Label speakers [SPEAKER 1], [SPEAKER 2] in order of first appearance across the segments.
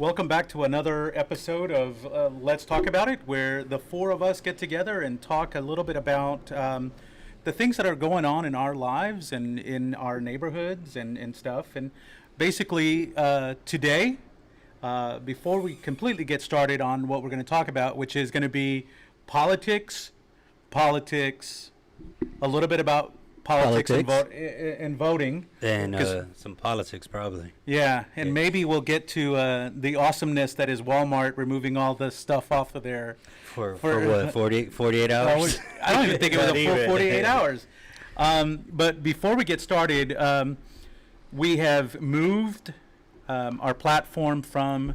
[SPEAKER 1] welcome back to another episode of Let's Talk About It, where the four of us get together and talk a little bit about the things that are going on in our lives and in our neighborhoods and stuff. And basically, today, before we completely get started on what we're going to talk about, which is going to be politics, a little bit about politics. And voting.
[SPEAKER 2] And some politics, probably.
[SPEAKER 1] Yeah, and maybe we'll get to the awesomeness that is Walmart removing all the stuff off of there.
[SPEAKER 2] For what, 48 hours?
[SPEAKER 1] I don't even think it was a full 48 hours. But before we get started, we have moved our platform from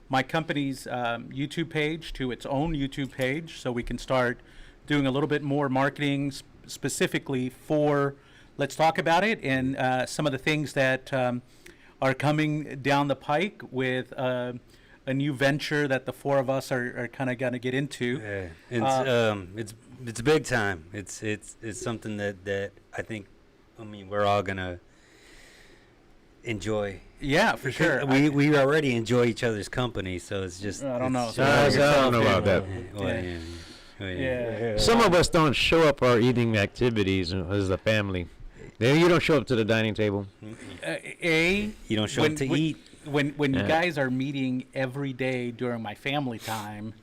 [SPEAKER 1] my company's YouTube page to its own YouTube page, so we can start doing a little bit more marketing specifically for Let's Talk About It, and some of the things that are coming down the pike with a new venture that the four of us are kind of going to get into.
[SPEAKER 2] Yeah, it's big time. It's something that I think, we're all gonna enjoy.
[SPEAKER 1] Yeah, for sure.
[SPEAKER 2] We already enjoy each other's company, so it's just.
[SPEAKER 1] I don't know.
[SPEAKER 3] I don't know about that.
[SPEAKER 1] Yeah.
[SPEAKER 3] Some of us don't show up our eating activities as a family. You don't show up to the dining table.
[SPEAKER 2] You don't show up to eat.
[SPEAKER 1] When you guys are meeting every day during my family time,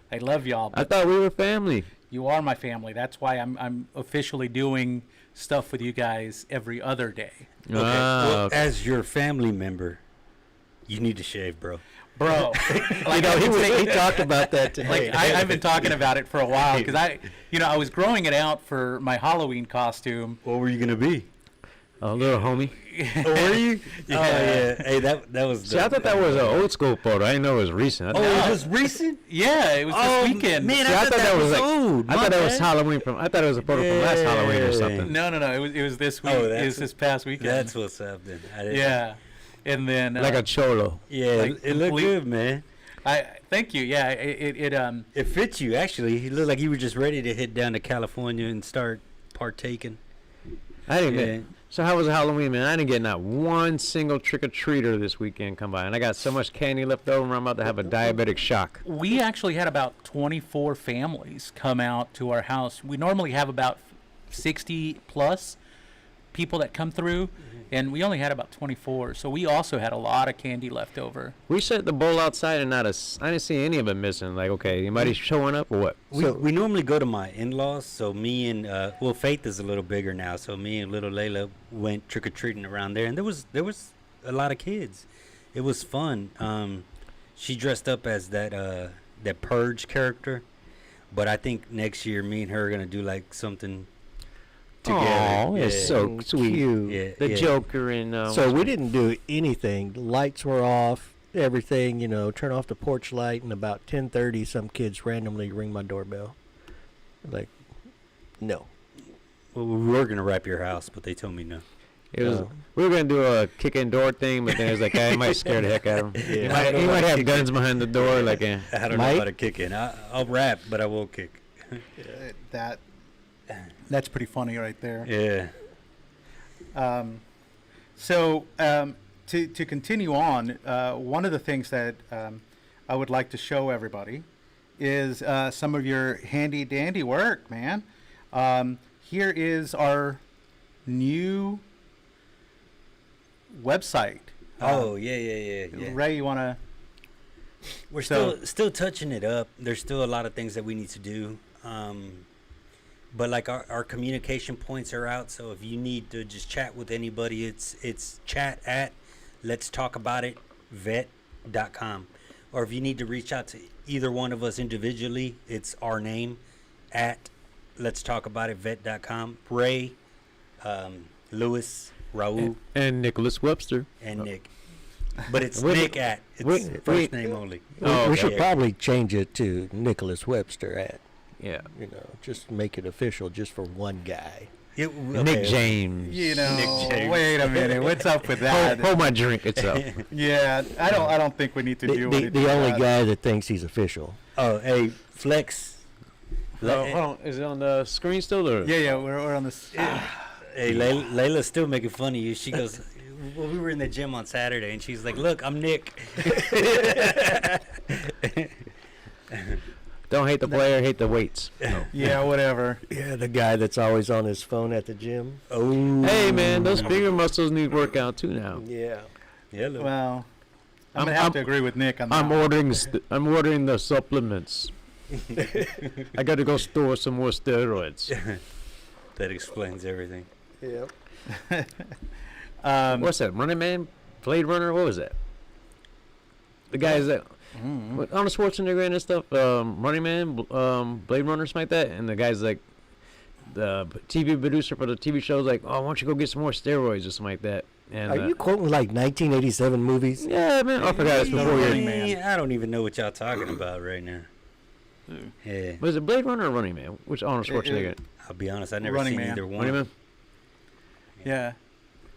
[SPEAKER 1] I love y'all.
[SPEAKER 3] I thought we were family.
[SPEAKER 1] You are my family. That's why I'm officially doing stuff with you guys every other day.
[SPEAKER 2] Okay. Well, as your family member, you need to shave, bro.
[SPEAKER 1] Bro, like
[SPEAKER 3] he talked about that today.
[SPEAKER 1] Like I've been talking about it for a while because I was growing it out for my Halloween costume.
[SPEAKER 2] What were you gonna be?
[SPEAKER 3] A little homie.
[SPEAKER 2] Were you? Yeah. Oh yeah. Hey, that was.
[SPEAKER 3] See, I thought that was an old school photo. I didn't know it was recent.
[SPEAKER 2] It was recent.
[SPEAKER 1] Yeah, it was this weekend.
[SPEAKER 2] Man,
[SPEAKER 3] See, I thought that was
[SPEAKER 2] old.
[SPEAKER 3] I thought that was Halloween I thought it was a photo from last Halloween or something.
[SPEAKER 1] No. It was this week. It was this past weekend.
[SPEAKER 2] That's what's up then.
[SPEAKER 1] Yeah, and then
[SPEAKER 3] like a cholo.
[SPEAKER 2] Yeah, like it looked good, man.
[SPEAKER 1] Thank you. Yeah,
[SPEAKER 2] it fits you actually. You look like you were just ready to head down to California and start partaking.
[SPEAKER 3] I didn't get. So how was Halloween, man? I didn't get not one single trick-or-treater this weekend come by, and I got so much candy left over, I'm about to have a diabetic shock.
[SPEAKER 1] We actually had about 24 families come out to our house. We normally have about 60 plus people that come through, and we only had about 24. So we also had a lot of candy left over.
[SPEAKER 3] We set the bowl outside, and I didn't see any of it missing. Like, okay, anybody showing up or what?
[SPEAKER 2] We normally go to my in-laws, so me and Faith is a little bigger now, so me and little Layla went trick-or-treating around there, and there was a lot of kids. It was fun. She dressed up as that Purge character, but I think next year me and her are gonna do like something together.
[SPEAKER 3] Oh, it's so sweet.
[SPEAKER 2] Yeah,
[SPEAKER 3] the Joker and
[SPEAKER 4] so we didn't do anything. The lights were off, everything, turn off the porch light, and about 10:30 some kids randomly ring my doorbell. Like, no.
[SPEAKER 2] Well, we were going to wrap your house, but they told me no.
[SPEAKER 3] It was we were going to do a kick-in door thing, but then it was like, I might scare the heck out of him.
[SPEAKER 2] Yeah.
[SPEAKER 3] He might have guns behind the door. Like,
[SPEAKER 2] I don't know how to kick in. I'll rap, but I will kick.
[SPEAKER 1] That's pretty funny right there.
[SPEAKER 2] Yeah.
[SPEAKER 1] So to continue on, one of the things that I would like to show everybody is some of your handy dandy work, man. Here is our new website.
[SPEAKER 2] Yeah.
[SPEAKER 1] Ray, you want to?
[SPEAKER 2] We're still touching it up. There's still a lot of things that we need to do. But like our communication points are out, so if you need to just chat with anybody, it's chat at letstalkaboutitvet.com. Or if you need to reach out to either one of us individually, it's our name at letstalkaboutitvet.com. Ray, Lewis, Raul,
[SPEAKER 3] and Nicholas Webster.
[SPEAKER 2] And Nick. But it's Nick at. It's first name only.
[SPEAKER 4] We should probably change it to Nicholas Webster at.
[SPEAKER 3] Yeah.
[SPEAKER 4] Just make it official just for one guy.
[SPEAKER 3] Nick James.
[SPEAKER 1] Nick James. Wait a minute. What's up with that?
[SPEAKER 3] Hold my drink. It's up.
[SPEAKER 1] Yeah, I don't think we need to do anything.
[SPEAKER 4] The only guy that thinks he's official.
[SPEAKER 2] Oh, hey, Flex.
[SPEAKER 3] Hold on. Is it on the screen still? Or?
[SPEAKER 1] Yeah, we're on this.
[SPEAKER 2] Hey, Layla's still making fun of you. She goes, well, we were in the gym on Saturday, and she's like, "Look, I'm Nick."
[SPEAKER 3] Don't hate the player, hate the weights.
[SPEAKER 1] Yeah, whatever.
[SPEAKER 4] Yeah, the guy that's always on his phone at the gym.
[SPEAKER 2] Oh,
[SPEAKER 3] Hey, man, those finger muscles need workout too now.
[SPEAKER 4] Yeah.
[SPEAKER 2] yeah. Look.
[SPEAKER 1] Well, I'm
[SPEAKER 3] I'm-
[SPEAKER 1] gonna have
[SPEAKER 3] I'm-
[SPEAKER 1] to agree with Nick on that.
[SPEAKER 3] I'm ordering the supplements. I got to go store some more steroids.
[SPEAKER 2] That explains everything.
[SPEAKER 4] Yep.
[SPEAKER 3] What's that? Running Man, Blade Runner. What was that? The guys that with Arnold Schwarzenegger and stuff. Running Man, Blade Runner, something like that. And the guy's like the TV producer for the TV show's like, oh, why don't you go get some more steroids or something like that. And
[SPEAKER 4] Are you quoting like 1987 movies?
[SPEAKER 3] yeah, man, I forgot it's before
[SPEAKER 1] Running
[SPEAKER 3] your.
[SPEAKER 1] Man.
[SPEAKER 2] I don't even know what y'all talking about right now. Yeah,
[SPEAKER 3] Was it Blade Runner or Running Man? Which Arnold Schwarzenegger?
[SPEAKER 2] I'll be honest. I never
[SPEAKER 1] Running
[SPEAKER 2] seen
[SPEAKER 1] Man.
[SPEAKER 2] either one.
[SPEAKER 3] Running Man.
[SPEAKER 1] Yeah,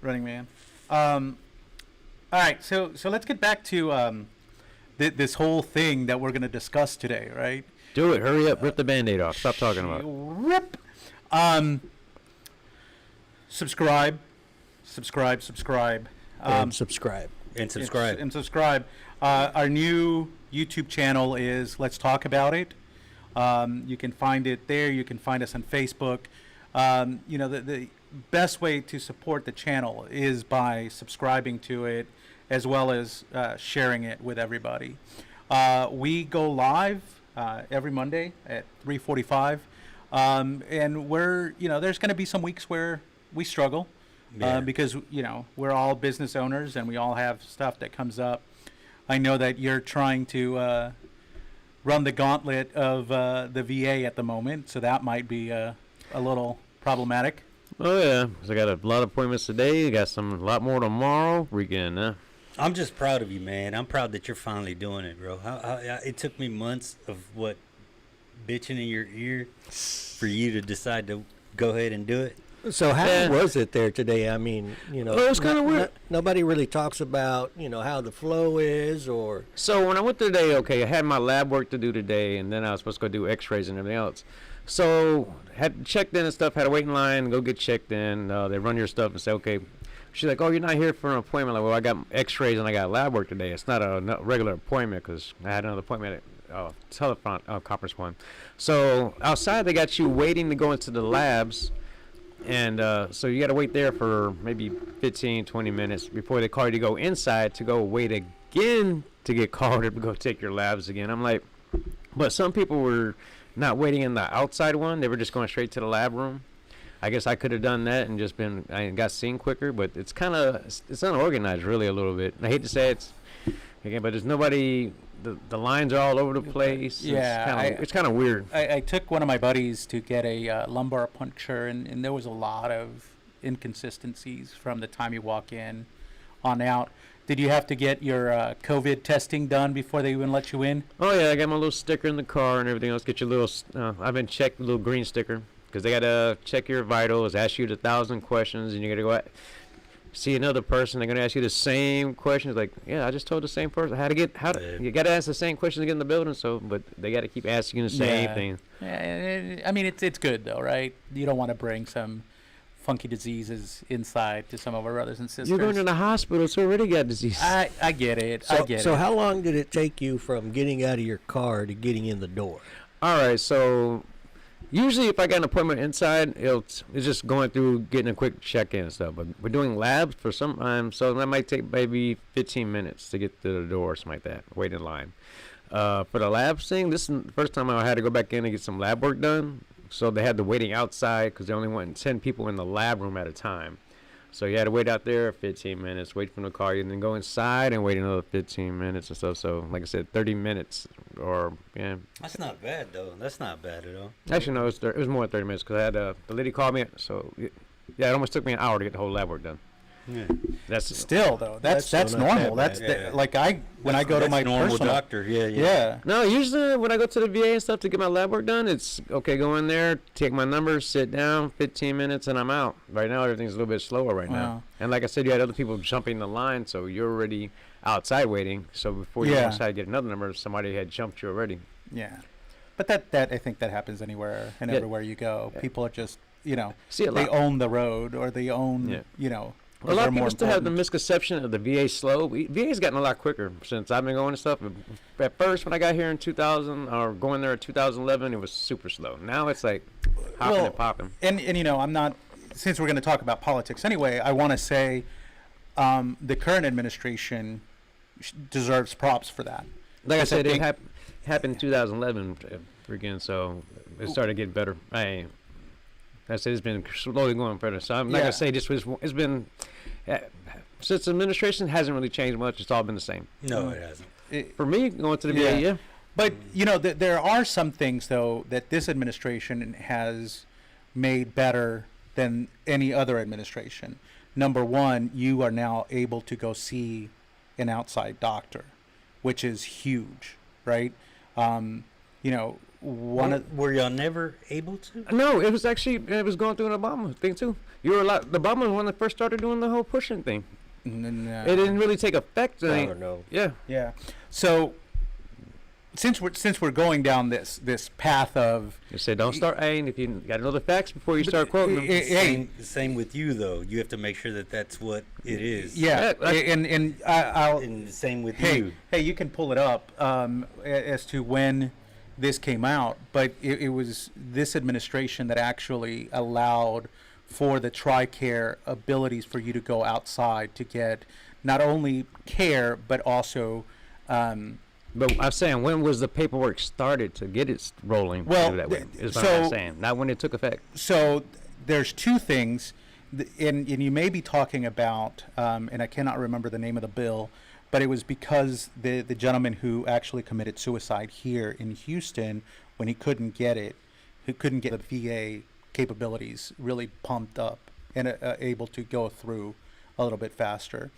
[SPEAKER 1] Running Man. All right, so let's get back to this whole thing that we're gonna discuss today, right?
[SPEAKER 3] Do it. Hurry up. Rip the Band-Aid off. Stop talking about it.
[SPEAKER 1] Rip. Subscribe.
[SPEAKER 4] And subscribe.
[SPEAKER 2] And subscribe.
[SPEAKER 1] And subscribe. Our new YouTube channel is Let's Talk About It. You can find it there. You can find us on Facebook. The best way to support the channel is by subscribing to it, as well as sharing it with everybody. We go live every Monday at 3:45, and there's going to be some weeks where we struggle.
[SPEAKER 2] Yeah.
[SPEAKER 1] Because we're all business owners and we all have stuff that comes up. I know that you're trying to run the gauntlet of the VA at the moment, so that might be a little problematic.
[SPEAKER 3] Oh yeah, 'cause I got a lot of appointments today. I got a lot more tomorrow. Weekend.
[SPEAKER 2] I'm just proud of you, man. I'm proud that you're finally doing it, bro. It took me months of bitching in your ear for you to decide to go ahead and do it.
[SPEAKER 4] So how
[SPEAKER 3] Yeah.
[SPEAKER 4] was it there today? I mean,
[SPEAKER 3] Well, it was kinda weird.
[SPEAKER 4] Nobody really talks about, how the flow is or.
[SPEAKER 3] So when I went today, okay, I had my lab work to do today, and then I was supposed to go do X-rays and everything else. So had checked in and stuff. Had to wait in line, go get checked in. They run your stuff and say, okay. She's like, oh, you're not here for an appointment. Like, well, I got X-rays and I got lab work today. It's not a regular appointment because I had another appointment at telephone conference one. So outside, they got you waiting to go into the labs. And so you got to wait there for maybe 15, 20 minutes before they call you to go inside to go wait again to get called to go take your labs again. I'm like, but some people were not waiting in the outside one. They were just going straight to the lab room. I guess I could have done that and I got seen quicker, but it's unorganized really a little bit. I hate to say it's, again, but there's nobody. The lines are all over the place.
[SPEAKER 1] Yeah,
[SPEAKER 3] it's kind of weird.
[SPEAKER 1] I took one of my buddies to get a lumbar puncture, and there was a lot of inconsistencies from the time you walk in on out. Did you have to get your COVID testing done before they even let you in?
[SPEAKER 3] Oh yeah, I got my little sticker in the car and everything else. Get your little, I've been checked, little green sticker, because they gotta check your vitals, ask you 1,000 questions, and you gotta go see another person. They're gonna ask you the same questions. Like, yeah, I just told the same person you gotta ask the same questions to get in the building. So, but they gotta keep asking you the same thing.
[SPEAKER 1] Yeah, I mean it's good though, right? You don't want to bring some funky diseases inside to some of our brothers and sisters.
[SPEAKER 3] You're going to the hospital, so already got disease.
[SPEAKER 1] I get it.
[SPEAKER 4] So how long did it take you from getting out of your car to getting in the door?
[SPEAKER 3] All right, so usually if I got an appointment inside, it's just going through getting a quick check-in and stuff. But we're doing labs for some time, so that might take maybe 15 minutes to get to the door or something like that, wait in line. For the labs thing, this is the first time I had to go back in and get some lab work done. So they had the waiting outside because they only wanted 10 people in the lab room at a time. So you had to wait out there 15 minutes, wait for the car, and then go inside and wait another 15 minutes or so. So, like I said, 30 minutes or, yeah.
[SPEAKER 2] That's not bad, though. That's not bad at all.
[SPEAKER 3] Actually, no, it was more than 30 minutes because I had the lady called me. So, yeah, it almost took me an hour to get the whole lab work done.
[SPEAKER 2] Yeah.
[SPEAKER 1] That's still though. That's
[SPEAKER 4] not
[SPEAKER 1] normal.
[SPEAKER 4] that
[SPEAKER 1] That's
[SPEAKER 2] bad.
[SPEAKER 1] like when I go to my
[SPEAKER 2] normal
[SPEAKER 1] personal
[SPEAKER 2] doctor. Yeah.
[SPEAKER 1] Yeah.
[SPEAKER 3] No, usually when I go to the VA and stuff to get my lab work done, it's okay, go in there, take my number, sit down, 15 minutes, and I'm out. Right now, everything's a little bit slower right now.
[SPEAKER 1] Wow.
[SPEAKER 3] And like I said, you had other people jumping the line, so you're already outside waiting. So before you go inside to get another number, somebody had jumped you already.
[SPEAKER 1] Yeah. But that I think that happens anywhere and everywhere you go.
[SPEAKER 3] Yeah.
[SPEAKER 1] People are just
[SPEAKER 3] See a
[SPEAKER 1] they
[SPEAKER 3] lot.
[SPEAKER 1] own the road or they own
[SPEAKER 3] Yeah. A lot of people still have the misconception of the VA slow. VA's gotten a lot quicker since I've been going and stuff. At first, when I got here in 2000 or going there in 2011, it was super slow. Now it's like hopping and popping.
[SPEAKER 1] And you know, I'm not, since we're going to talk about politics anyway, I want to say the current administration deserves props for that.
[SPEAKER 3] Like I said, it happened in 2011 again, so it started getting better. I said it's been slowly going better. So I'm not gonna say this was. It's been since the administration hasn't really changed much. It's all been the same.
[SPEAKER 2] No, it hasn't.
[SPEAKER 3] For me, going to the VA, yeah.
[SPEAKER 1] But you know, there are some things though that this administration has made better than any other administration. Number one, you are now able to go see an outside doctor, which is huge, right? You know,
[SPEAKER 2] were y'all never able to?
[SPEAKER 3] No, it was going through an Obama thing too. The Obama was one that first started doing the whole pushing thing.
[SPEAKER 1] No.
[SPEAKER 3] It didn't really take effect.
[SPEAKER 4] I don't know.
[SPEAKER 1] Yeah. So since we're going down this path of,
[SPEAKER 3] you say don't start adding if you got to know the facts before you start quoting them.
[SPEAKER 2] Same with you though. You have to make sure that that's what it is.
[SPEAKER 1] Yeah, and I'll.
[SPEAKER 2] And the same with
[SPEAKER 1] you.
[SPEAKER 2] you.
[SPEAKER 1] Hey, you can pull it up as to when this came out, but it was this administration that actually allowed for the TRICARE abilities for you to go outside to get not only care but also.
[SPEAKER 3] But I'm saying, when was the paperwork started to get it rolling?
[SPEAKER 1] Well,
[SPEAKER 3] that way, is what I'm saying. Not when it took effect.
[SPEAKER 1] So there's two things, and you may be talking about, and I cannot remember the name of the bill, but it was because the gentleman who actually committed suicide here in Houston, when he couldn't get the VA capabilities really pumped up and able to go through a little bit faster.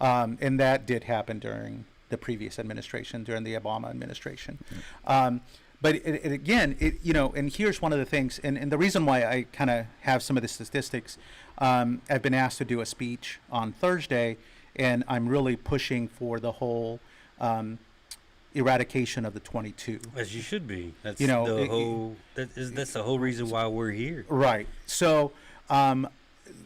[SPEAKER 1] And that did happen during the previous administration, during the Obama administration. But you know, and here's one of the things, and the reason why I kind of have some of the statistics, I've been asked to do a speech on Thursday, and I'm really pushing for the whole eradication of the 22.
[SPEAKER 2] As you should be. That's that's the whole reason why we're here.
[SPEAKER 1] Right. So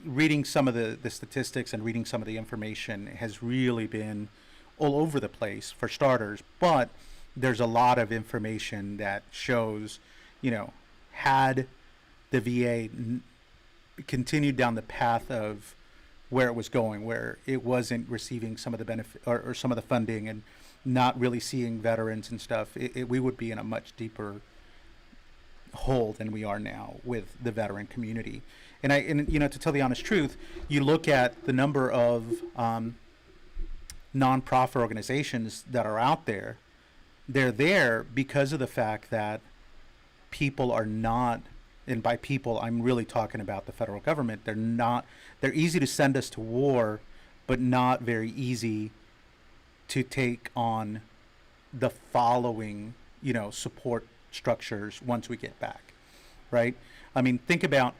[SPEAKER 1] reading some of the statistics and reading some of the information has really been all over the place, for starters, but there's a lot of information that shows, you know, had the VA continued down the path of where it was going, where it wasn't receiving some of the benefit or some of the funding and not really seeing veterans and stuff, we would be in a much deeper hole than we are now with the veteran community. And you know, to tell the honest truth, you look at the number of nonprofit organizations that are out there. They're there because of the fact that people are not, and by people I'm really talking about the federal government, they're easy to send us to war, but not very easy to take on the following, you know, support structures once we get back, right? I mean, think about,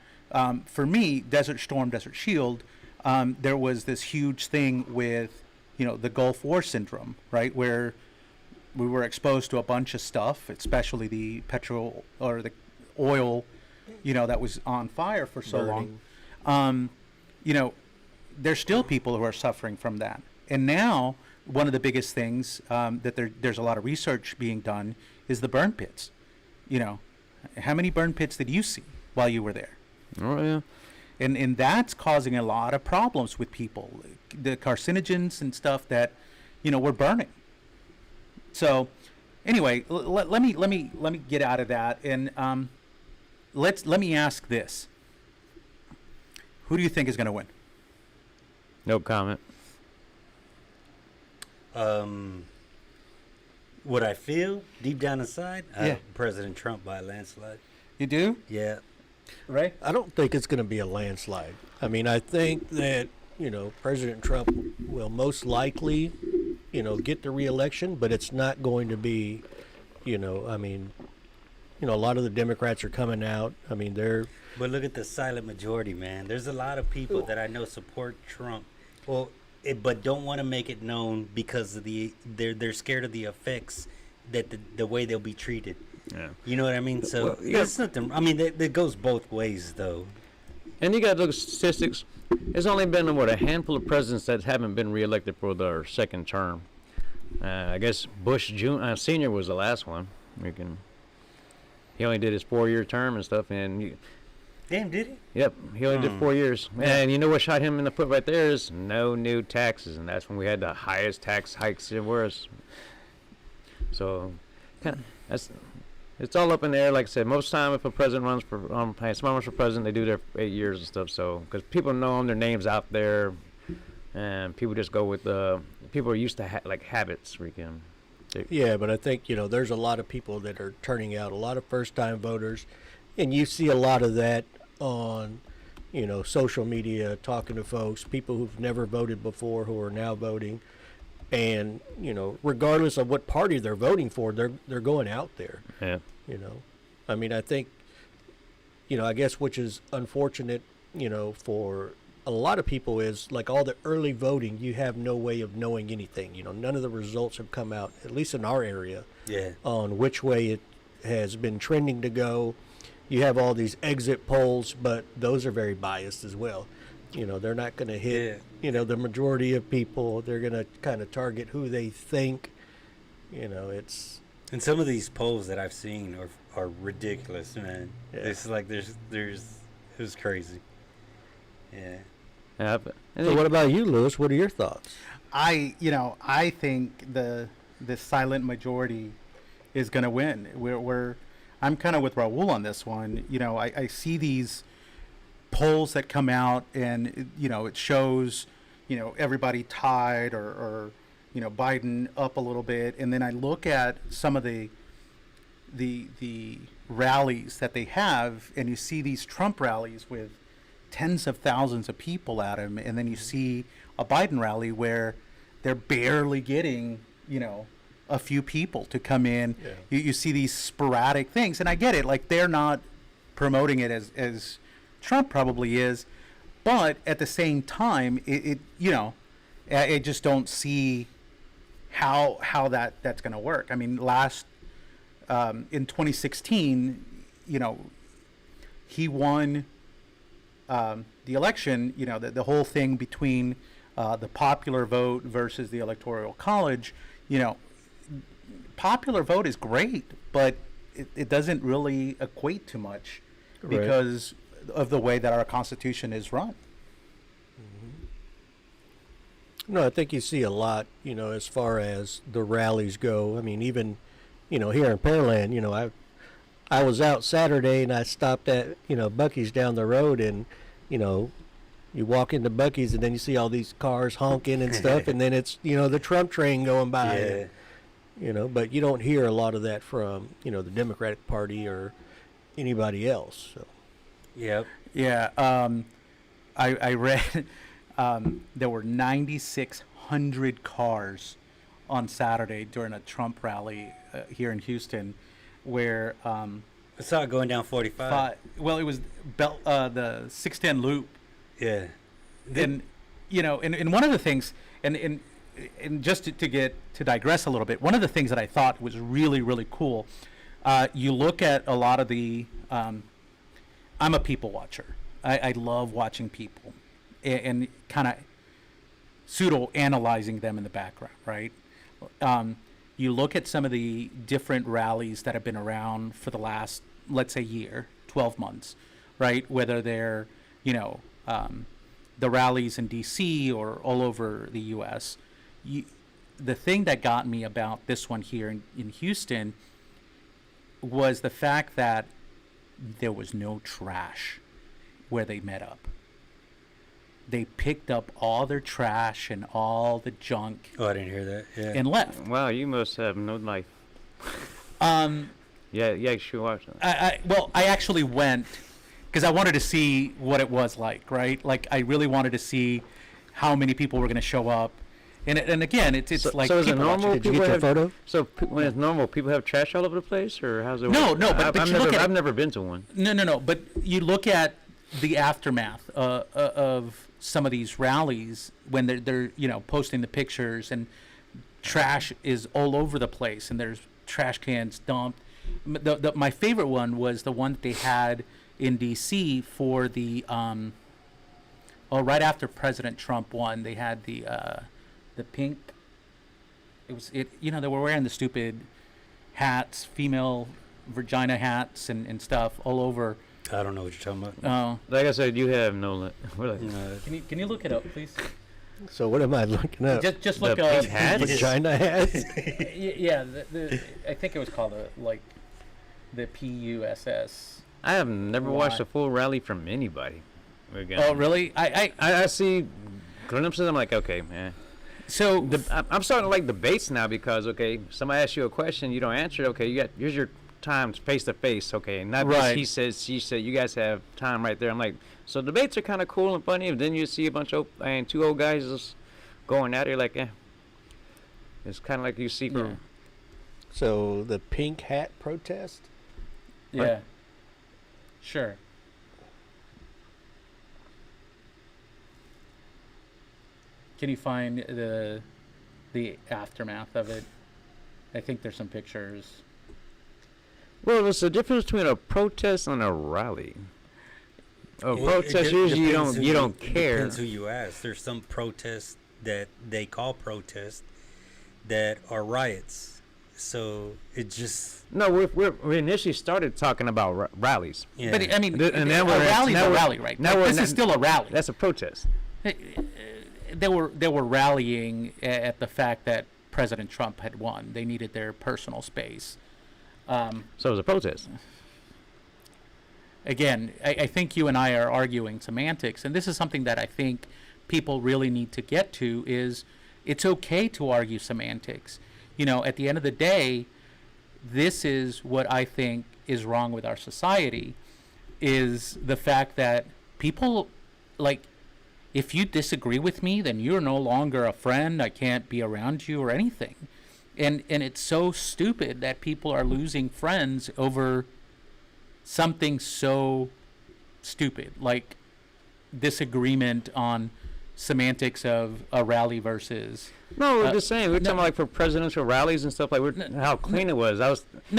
[SPEAKER 1] for me, Desert Storm, Desert Shield, there was this huge thing with, you know, the Gulf War syndrome, right, where we were exposed to a bunch of stuff, especially the petrol or the oil, you know, that was on fire for so long. You know, there's still people who are suffering from that. And now, one of the biggest things that there's a lot of research being done is the burn pits. You know, how many burn pits did you see while you were there?
[SPEAKER 3] Oh, yeah.
[SPEAKER 1] And that's causing a lot of problems with people, the carcinogens and stuff that, you know, we're burning. So, anyway, let me get out of that, and let me ask this: who do you think is going to win?
[SPEAKER 3] No comment.
[SPEAKER 2] What I feel deep down inside, President Trump by a landslide.
[SPEAKER 1] You do?
[SPEAKER 2] Yeah.
[SPEAKER 1] Right?
[SPEAKER 4] I don't think it's going to be a landslide. I mean, I think that, you know, President Trump will most likely, you know, get the re-election, but it's not going to be, you know, I mean, you know, a lot of the Democrats are coming out. I mean,
[SPEAKER 2] But look at the silent majority, man. There's a lot of people that I know support Trump, but don't want to make it known because of they're scared of the effects that the way they'll be treated.
[SPEAKER 3] Yeah.
[SPEAKER 2] You know what I mean? So
[SPEAKER 3] Well, yeah.
[SPEAKER 2] that's nothing. I mean, that goes both ways, though.
[SPEAKER 3] And you got to look at statistics. There's only been a handful of presidents that haven't been reelected for their second term. I guess Bush Senior was the last one. He only did his 4-year term and stuff, and
[SPEAKER 2] Damn, did he?
[SPEAKER 3] yep, he only did 4 years. And you know what shot him in the foot right there is no new taxes, and that's when we had the highest tax hikes there was. So, it's all up in the air. Like I said, most time if a president runs for someone runs for president, they do their 8 years and stuff. So, because people know them, their names out there, and people just go with people are used to like habits.
[SPEAKER 4] Yeah, but I think, there's a lot of people that are turning out, a lot of first-time voters, and you see a lot of that on, social media, talking to folks, people who've never voted before who are now voting, and, regardless of what party they're voting for, they're going out there.
[SPEAKER 3] Yeah.
[SPEAKER 4] I mean, I think, I guess which is unfortunate, for a lot of people is like all the early voting, you have no way of knowing anything. None of the results have come out, at least in our area, on which way it has been trending to go. You have all these exit polls, but those are very biased as well. They're not going to hit, the majority of people. They're going to kind of target who they think, it's.
[SPEAKER 2] And some of these polls that I've seen are ridiculous, man.
[SPEAKER 4] Yeah.
[SPEAKER 2] It's like it was crazy. Yeah.
[SPEAKER 4] So what about you, Lewis? What are your thoughts?
[SPEAKER 1] I think the silent majority is going to win. I'm kind of with Raul on this one. I see these polls that come out, and it shows everybody tied or Biden up a little bit, and then I look at some of the rallies that they have, and you see these Trump rallies with tens of thousands of people at them, and then you see a Biden rally where they're barely getting a few people to come in. You see these sporadic things, and I get it, like they're not promoting it as Trump probably is, but at the same time I just don't see how that's going to work. I mean, in 2016, he won the election. The whole thing between the popular vote versus the electoral college. Popular vote is great, but it doesn't really equate to much because of the way that our Constitution is run.
[SPEAKER 4] No, I think you see a lot, as far as the rallies go. I mean, even, here in Pearland, I was out Saturday and I stopped at, Buc-ee's down the road, and, you walk into Buc-ee's and then you see all these cars honking and stuff, and then it's, the Trump train going by.
[SPEAKER 2] Yeah.
[SPEAKER 4] But you don't hear a lot of that from, the Democratic Party or anybody else. So.
[SPEAKER 2] Yep.
[SPEAKER 1] Yeah. I read there were 9,600 cars on Saturday during a Trump rally here in Houston, where
[SPEAKER 2] I saw it going down 45.
[SPEAKER 1] Well, it was the 610 loop.
[SPEAKER 2] Yeah.
[SPEAKER 1] And and one of the things, and just to digress a little bit, one of the things that I thought was really, really cool, you look at a lot of the I'm a people watcher. I love watching people and kind of pseudo-analyzing them in the background, right? You look at some of the different rallies that have been around for the last, let's say, year, 12 months, right? Whether they're, the rallies in D.C. or all over the U.S. The thing that got me about this one here in Houston was the fact that there was no trash where they met up. They picked up all their trash and all the junk.
[SPEAKER 2] Oh, I didn't hear that. Yeah.
[SPEAKER 1] And left.
[SPEAKER 3] Wow, you must have no life. Yeah, you should watch that.
[SPEAKER 1] I actually went because I wanted to see what it was like, right? Like, I really wanted to see how many people were going to show up. And again, it's like.
[SPEAKER 3] So is it normal?
[SPEAKER 4] Did you get your photo?
[SPEAKER 3] So when it's normal, people have trash all over the place, or how's it work?
[SPEAKER 1] No, but
[SPEAKER 3] I've never been to one.
[SPEAKER 1] No. But you look at the aftermath of some of these rallies when they're posting the pictures, and trash is all over the place, and there's trash cans dumped. My favorite one was the one that they had in D.C. for the right after President Trump won, they had the pink. They were wearing the stupid hats, female vagina hats and stuff all over.
[SPEAKER 2] I don't know what you're talking about.
[SPEAKER 1] Oh,
[SPEAKER 3] Like I said, you have no.
[SPEAKER 1] can you look it up, please?
[SPEAKER 4] So what am I looking up?
[SPEAKER 1] Just
[SPEAKER 3] The
[SPEAKER 1] look
[SPEAKER 3] pink
[SPEAKER 1] up
[SPEAKER 3] hats?
[SPEAKER 4] Vagina hats?
[SPEAKER 1] Yeah, I think it was called the PUSS.
[SPEAKER 3] I have never
[SPEAKER 1] Why?
[SPEAKER 3] watched a full rally from anybody. Again.
[SPEAKER 1] Oh, really?
[SPEAKER 3] I see glimpses. I'm like, okay, man.
[SPEAKER 1] So
[SPEAKER 3] I'm starting to like debates now because somebody asks you a question, you don't answer. Okay, here's your time face to face. Okay, not this
[SPEAKER 1] Right.
[SPEAKER 3] he says, she said. You guys have time right there. I'm like, so debates are kind of cool and funny. And then you see a bunch of two old guys just going at it. You're like, it's kind of like you see
[SPEAKER 1] yeah,
[SPEAKER 3] from.
[SPEAKER 4] So the pink hat protest?
[SPEAKER 1] yeah, sure. Can you find the aftermath of it? I think there's some pictures.
[SPEAKER 3] Well, there's a difference between a protest and a rally. A
[SPEAKER 2] It
[SPEAKER 3] protest
[SPEAKER 2] de-
[SPEAKER 3] usually
[SPEAKER 2] depends
[SPEAKER 3] you don't
[SPEAKER 2] it
[SPEAKER 3] care.
[SPEAKER 2] Depends who you ask. There's some protests that they call protests that are riots. So it just
[SPEAKER 3] No, we initially started talking about rallies.
[SPEAKER 2] yeah.
[SPEAKER 1] But I mean,
[SPEAKER 3] And now
[SPEAKER 1] a
[SPEAKER 3] we're-
[SPEAKER 1] rally's
[SPEAKER 3] now
[SPEAKER 1] a
[SPEAKER 3] we're-
[SPEAKER 1] rally, right?
[SPEAKER 3] now
[SPEAKER 1] Like,
[SPEAKER 3] we're
[SPEAKER 1] this
[SPEAKER 3] not-
[SPEAKER 1] is still a rally.
[SPEAKER 3] That's a protest.
[SPEAKER 1] They were rallying at the fact that President Trump had won. They needed their personal space.
[SPEAKER 3] So it was a protest.
[SPEAKER 1] Again, I think you and I are arguing semantics, and this is something that I think people really need to get to is it's okay to argue semantics. At the end of the day, this is what I think is wrong with our society is the fact that people, like, if you disagree with me, then you're no longer a friend. I can't be around you or anything. And it's so stupid that people are losing friends over something so stupid, like disagreement on semantics of a rally versus.
[SPEAKER 3] No, we're
[SPEAKER 1] Uh,
[SPEAKER 3] just saying. We're talking about, like for presidential rallies and stuff how clean it was. I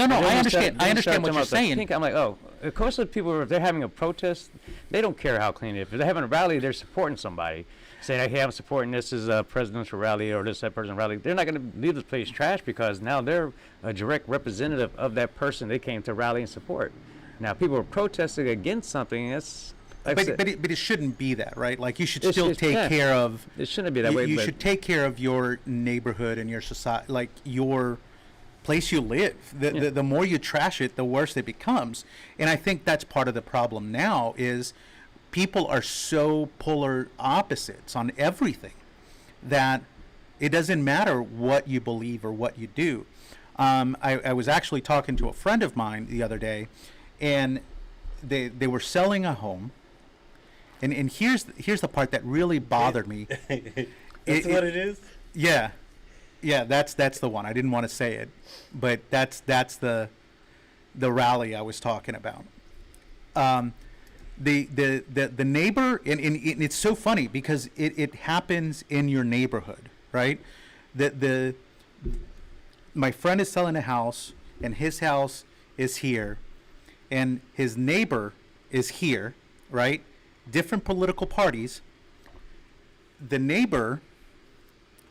[SPEAKER 1] understand. I understand what you're saying.
[SPEAKER 3] I'm like, oh, of course, the people if they're having a protest, they don't care how clean it is. If they're having a rally, they're supporting somebody, saying, "Hey, I'm supporting this is a presidential rally or this that person rally." They're not going to leave this place trash because now they're a direct representative of that person they came to rally and support. Now, people are protesting against something. That's like I said,
[SPEAKER 1] But it shouldn't be that, right? Like you should
[SPEAKER 3] It's-
[SPEAKER 1] still
[SPEAKER 3] it's-
[SPEAKER 1] take
[SPEAKER 3] yeah.
[SPEAKER 1] care of.
[SPEAKER 3] it shouldn't be that way.
[SPEAKER 1] You
[SPEAKER 3] but
[SPEAKER 1] should take care of your neighborhood and your society, like your place you live. The more you trash it, the worse it becomes. And I think that's part of the problem now is people are so polar opposites on everything that it doesn't matter what you believe or what you do. I was actually talking to a friend of mine the other day, and they were selling a home. And here's the part that really bothered me.
[SPEAKER 2] That's what it is.
[SPEAKER 1] Yeah, that's the one. I didn't want to say it, but that's the rally I was talking about. The neighbor, and it's so funny because it happens in your neighborhood, right? My friend is selling a house, and his house is here, and his neighbor is here, right? Different political parties. The neighbor,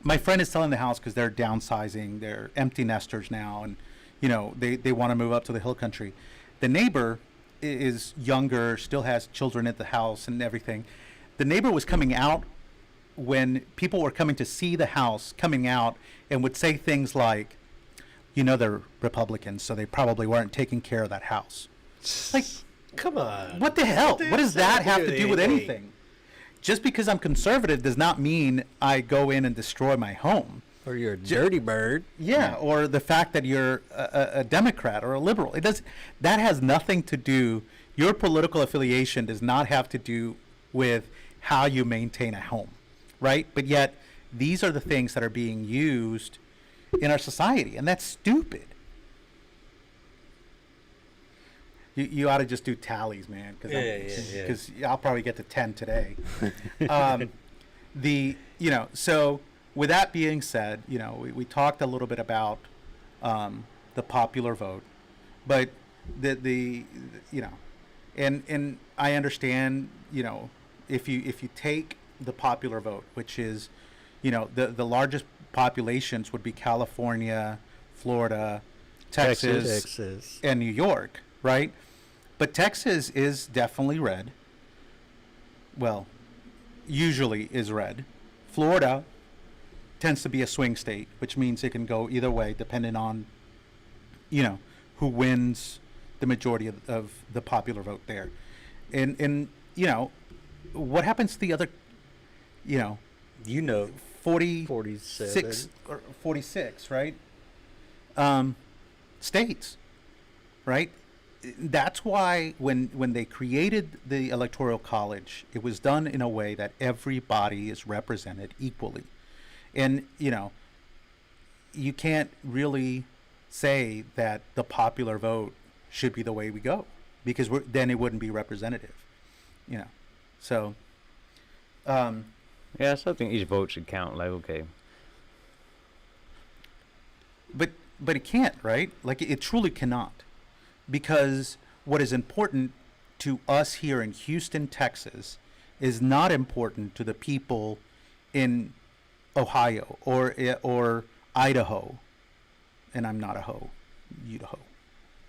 [SPEAKER 1] my friend is selling the house because they're downsizing. They're empty nesters now, and they want to move up to the hill country. The neighbor is younger, still has children at the house and everything. The neighbor was coming out when people were coming to see the house, coming out and would say things like, they're Republicans, so they probably weren't taking care of that house. Like,
[SPEAKER 4] Come on.
[SPEAKER 1] what the hell? What does that have to
[SPEAKER 4] with
[SPEAKER 1] do with
[SPEAKER 4] anything?
[SPEAKER 1] anything? Just because I'm conservative does not mean I go in and destroy my home.
[SPEAKER 4] Or you're a dirty bird.
[SPEAKER 1] Yeah, or the fact that you're a Democrat or a liberal. It does. That has nothing to do. Your political affiliation does not have to do with how you maintain a home, right? But yet, these are the things that are being used in our society, and that's stupid. You ought to just do tallies, man, because I'll probably get to 10 today. So with that being said, we talked a little bit about the popular vote, but and I understand, if you take the popular vote, which is, the largest populations would be California, Florida, Texas,
[SPEAKER 4] Texas.
[SPEAKER 1] and New York, right? But Texas is definitely red. Well, usually is red. Florida tends to be a swing state, which means it can go either way depending on, who wins the majority of the popular vote there. And what happens to the other, 40,
[SPEAKER 4] 47.
[SPEAKER 1] 46, right? States, right? That's why when they created the Electoral College, it was done in a way that everybody is represented equally. And, you can't really say that the popular vote should be the way we go, because then it wouldn't be representative, So,
[SPEAKER 3] Yeah, so I think each vote should count. Like, okay,
[SPEAKER 1] but it can't, right? Like it truly cannot, because what is important to us here in Houston, Texas, is not important to the people in Ohio or Idaho, and I'm not a hoe, Idaho.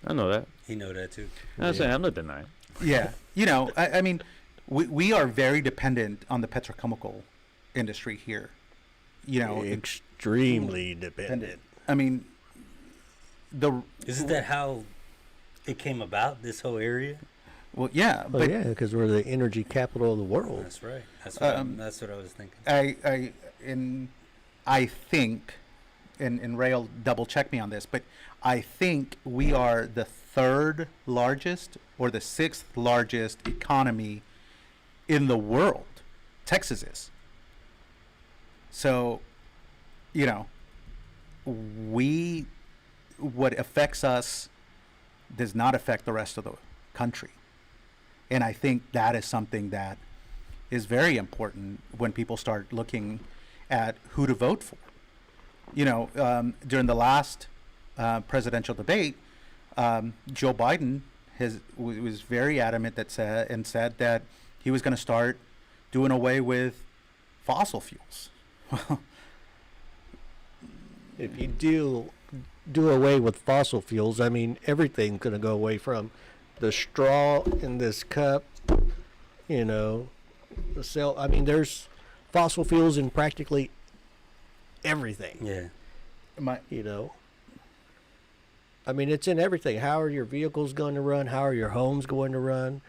[SPEAKER 3] I know that.
[SPEAKER 2] He know that too.
[SPEAKER 3] I'm saying I'm not denying.
[SPEAKER 1] Yeah, I mean, we are very dependent on the petrochemical industry here.
[SPEAKER 4] Extremely dependent.
[SPEAKER 1] I mean,
[SPEAKER 2] Isn't that how it came about? This whole area.
[SPEAKER 1] Well, yeah,
[SPEAKER 4] Well,
[SPEAKER 1] but
[SPEAKER 4] yeah, because we're the energy capital of the world.
[SPEAKER 2] That's right. That's what I was thinking.
[SPEAKER 1] I think, and Ray will double check me on this, but I think we are the third largest or the sixth largest economy in the world. Texas is. So, what affects us does not affect the rest of the country. And I think that is something that is very important when people start looking at who to vote for. During the last presidential debate, Joe Biden was very adamant said that he was going to start doing away with fossil fuels.
[SPEAKER 4] If you do away with fossil fuels, I mean, everything's going to go away, from the straw in this cup, the cell. I mean, there's fossil fuels in practically everything.
[SPEAKER 2] Yeah.
[SPEAKER 4] I mean, it's in everything. How are your vehicles going to run? How are your homes going to run?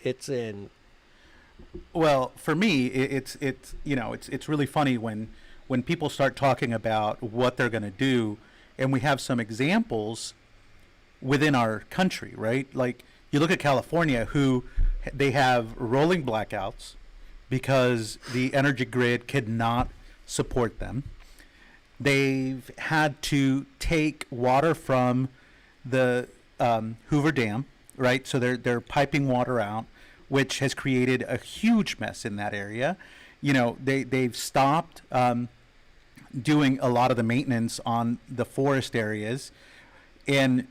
[SPEAKER 4] It's in.
[SPEAKER 1] Well, for me, it's really funny when people start talking about what they're going to do, and we have some examples within our country, right? Like you look at California, who they have rolling blackouts because the energy grid could not support them. They've had to take water from the Hoover Dam, right? So they're piping water out, which has created a huge mess in that area. They've stopped doing a lot of the maintenance on the forest areas, and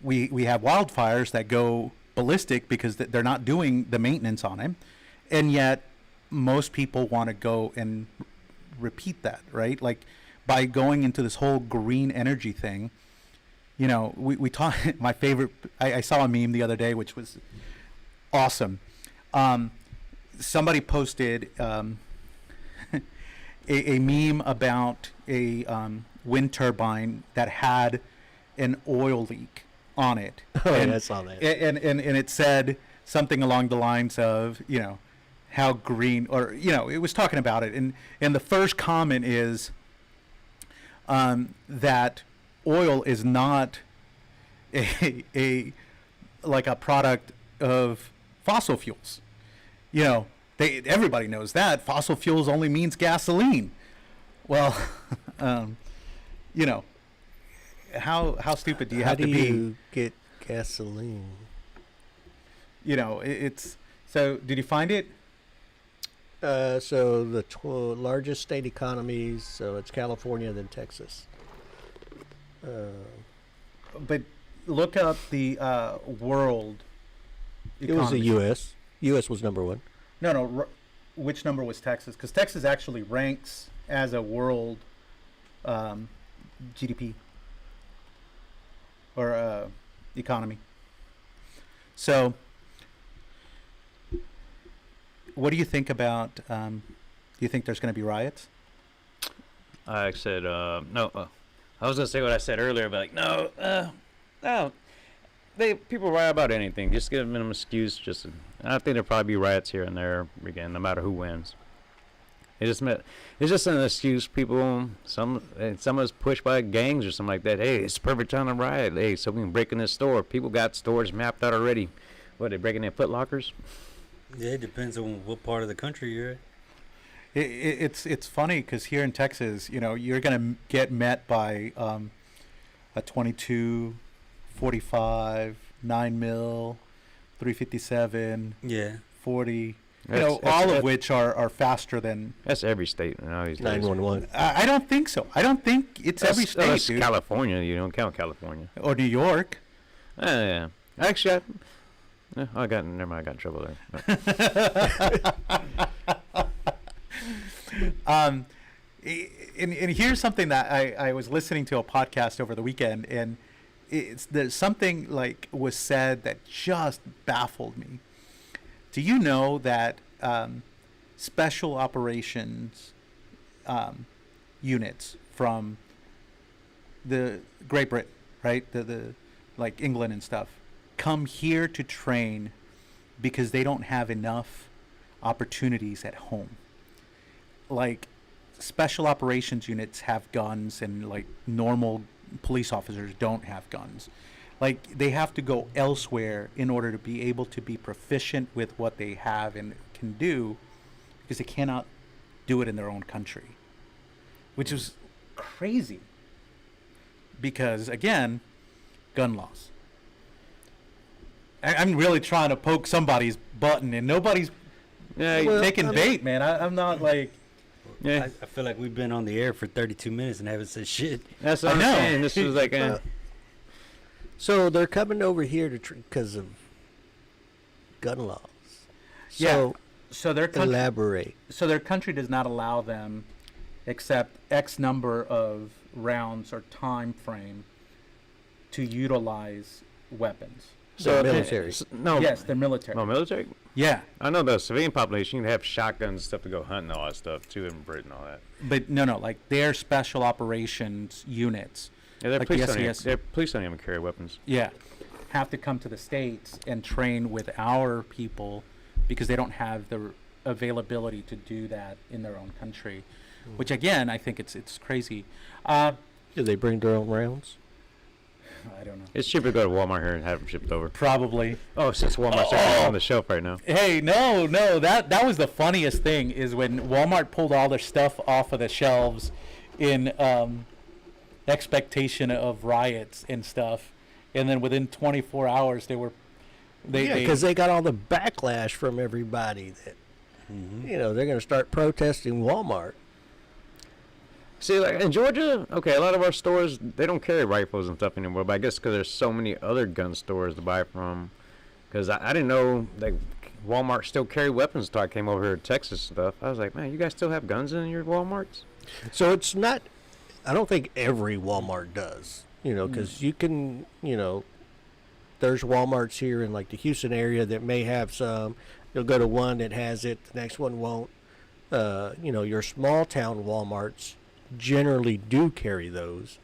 [SPEAKER 1] we have wildfires that go ballistic because they're not doing the maintenance on them, and yet most people want to go and repeat that, right? Like by going into this whole green energy thing. We talk. My favorite. I saw a meme the other day, which was awesome. Somebody posted a meme about a wind turbine that had an oil leak on it.
[SPEAKER 4] Oh, and, yeah, I saw that.
[SPEAKER 1] And it said something along the lines of, how green, or, it was talking about it. And the first comment is that oil is not a product of fossil fuels. Everybody knows that fossil fuels only means gasoline. Well, how stupid do you have to be?
[SPEAKER 4] How do you get gasoline?
[SPEAKER 1] It's so. Did you find it?
[SPEAKER 4] So the largest state economies. So it's California, then Texas.
[SPEAKER 1] But look up the world.
[SPEAKER 4] It was the U.S. U.S. was number one.
[SPEAKER 1] No. Which number was Texas? Because Texas actually ranks as a world GDP or economy. So, what do you think about? Do you think there's going to be riots?
[SPEAKER 3] I said no. I was gonna say what I said earlier, but like no. People riot about anything. Just give them an excuse. I think there'll probably be riots here and there again, no matter who wins. It's just an excuse. People, some of us pushed by gangs or something like that. Hey, it's the perfect time to riot. Hey, so we can break in this store. People got stores mapped out already. What, they breaking in Foot Lockers?
[SPEAKER 2] Yeah, it depends on what part of the country you're at.
[SPEAKER 1] It's funny because here in Texas, you're gonna get met by a 22, 45, 9 mil, 357,
[SPEAKER 2] Yeah.
[SPEAKER 1] 40.
[SPEAKER 3] That's
[SPEAKER 1] all of which are faster than.
[SPEAKER 3] That's every state now these days.
[SPEAKER 4] 911.
[SPEAKER 1] I don't think so. I don't think it's every state,
[SPEAKER 3] That's
[SPEAKER 1] dude.
[SPEAKER 3] California. You don't count California.
[SPEAKER 1] Or New York.
[SPEAKER 3] Yeah. Actually, never mind. I got in trouble there.
[SPEAKER 1] And here's something that I was listening to a podcast over the weekend, and there's something like was said that just baffled me. Do you know that special operations units from the Great Britain, right, the like England and stuff, come here to train because they don't have enough opportunities at home? Like, special operations units have guns, and like normal police officers don't have guns. Like, they have to go elsewhere in order to be able to be proficient with what they have and can do, because they cannot do it in their own country, which is crazy. Because again, gun laws. I'm really trying to poke somebody's button, and nobody's taking bait, man. I'm not like.
[SPEAKER 3] Yeah.
[SPEAKER 2] I feel like we've been on the air for 32 minutes and haven't said shit.
[SPEAKER 3] That's what I'm saying. This was like
[SPEAKER 4] So they're coming over here because of gun laws.
[SPEAKER 1] Yeah. So their country,
[SPEAKER 4] elaborate.
[SPEAKER 1] So their country does not allow them, except X number of rounds or time frame, to utilize weapons.
[SPEAKER 4] So military.
[SPEAKER 3] No.
[SPEAKER 1] Yes, they're military.
[SPEAKER 3] No, military?
[SPEAKER 1] Yeah,
[SPEAKER 3] I know the civilian population can have shotguns and stuff to go hunting and all that stuff too in Britain and all that.
[SPEAKER 1] but no, like their special operations units.
[SPEAKER 3] Yeah, their
[SPEAKER 1] Like
[SPEAKER 3] police,
[SPEAKER 1] the
[SPEAKER 3] don't even,
[SPEAKER 1] SES.
[SPEAKER 3] their police don't even carry weapons.
[SPEAKER 1] Yeah, have to come to the States and train with our people because they don't have the availability to do that in their own country. Which again, I think it's crazy.
[SPEAKER 4] Do they bring their own rounds?
[SPEAKER 1] I don't know.
[SPEAKER 3] It's cheaper to go to Walmart here and have them shipped over.
[SPEAKER 1] Probably.
[SPEAKER 3] Oh, since Walmart's actually on the shelf right now.
[SPEAKER 1] Hey, no, that was the funniest thing is when Walmart pulled all their stuff off of the shelves in expectation of riots and stuff, and then within 24 hours
[SPEAKER 4] Because they got all the backlash from everybody that they're going to start protesting Walmart.
[SPEAKER 3] See, like in Georgia, okay, a lot of our stores, they don't carry rifles and stuff anymore, but I guess because there's so many other gun stores to buy from. Because I didn't know like Walmart still carry weapons until I came over here to Texas and stuff. I was like, man, you guys still have guns in your Walmarts?
[SPEAKER 4] So it's not, I don't think every Walmart does, because you can, there's Walmarts here in like the Houston area that may have some. You'll go to one that has it, the next one won't. Your small town Walmarts generally do carry those.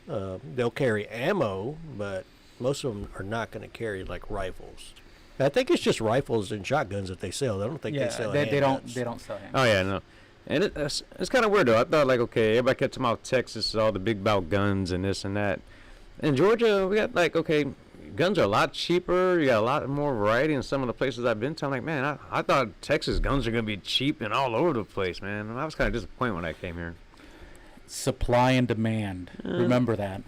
[SPEAKER 4] They'll carry ammo, but most of them are not going to carry like rifles. I think it's just rifles and shotguns that they sell. I don't think they sell handguns.
[SPEAKER 1] they don't sell handguns.
[SPEAKER 3] Oh, yeah, no. And it's kind of weird, though. I thought, like, okay, everybody kept talking about Texas, all the big about guns and this and that. In Georgia, we got, like, okay, guns are a lot cheaper. You got a lot more variety in some of the places I've been to. I'm like, man, I thought Texas guns are going to be cheap and all over the place, man. And I was kind of disappointed when I came here.
[SPEAKER 1] Supply and demand. Remember that.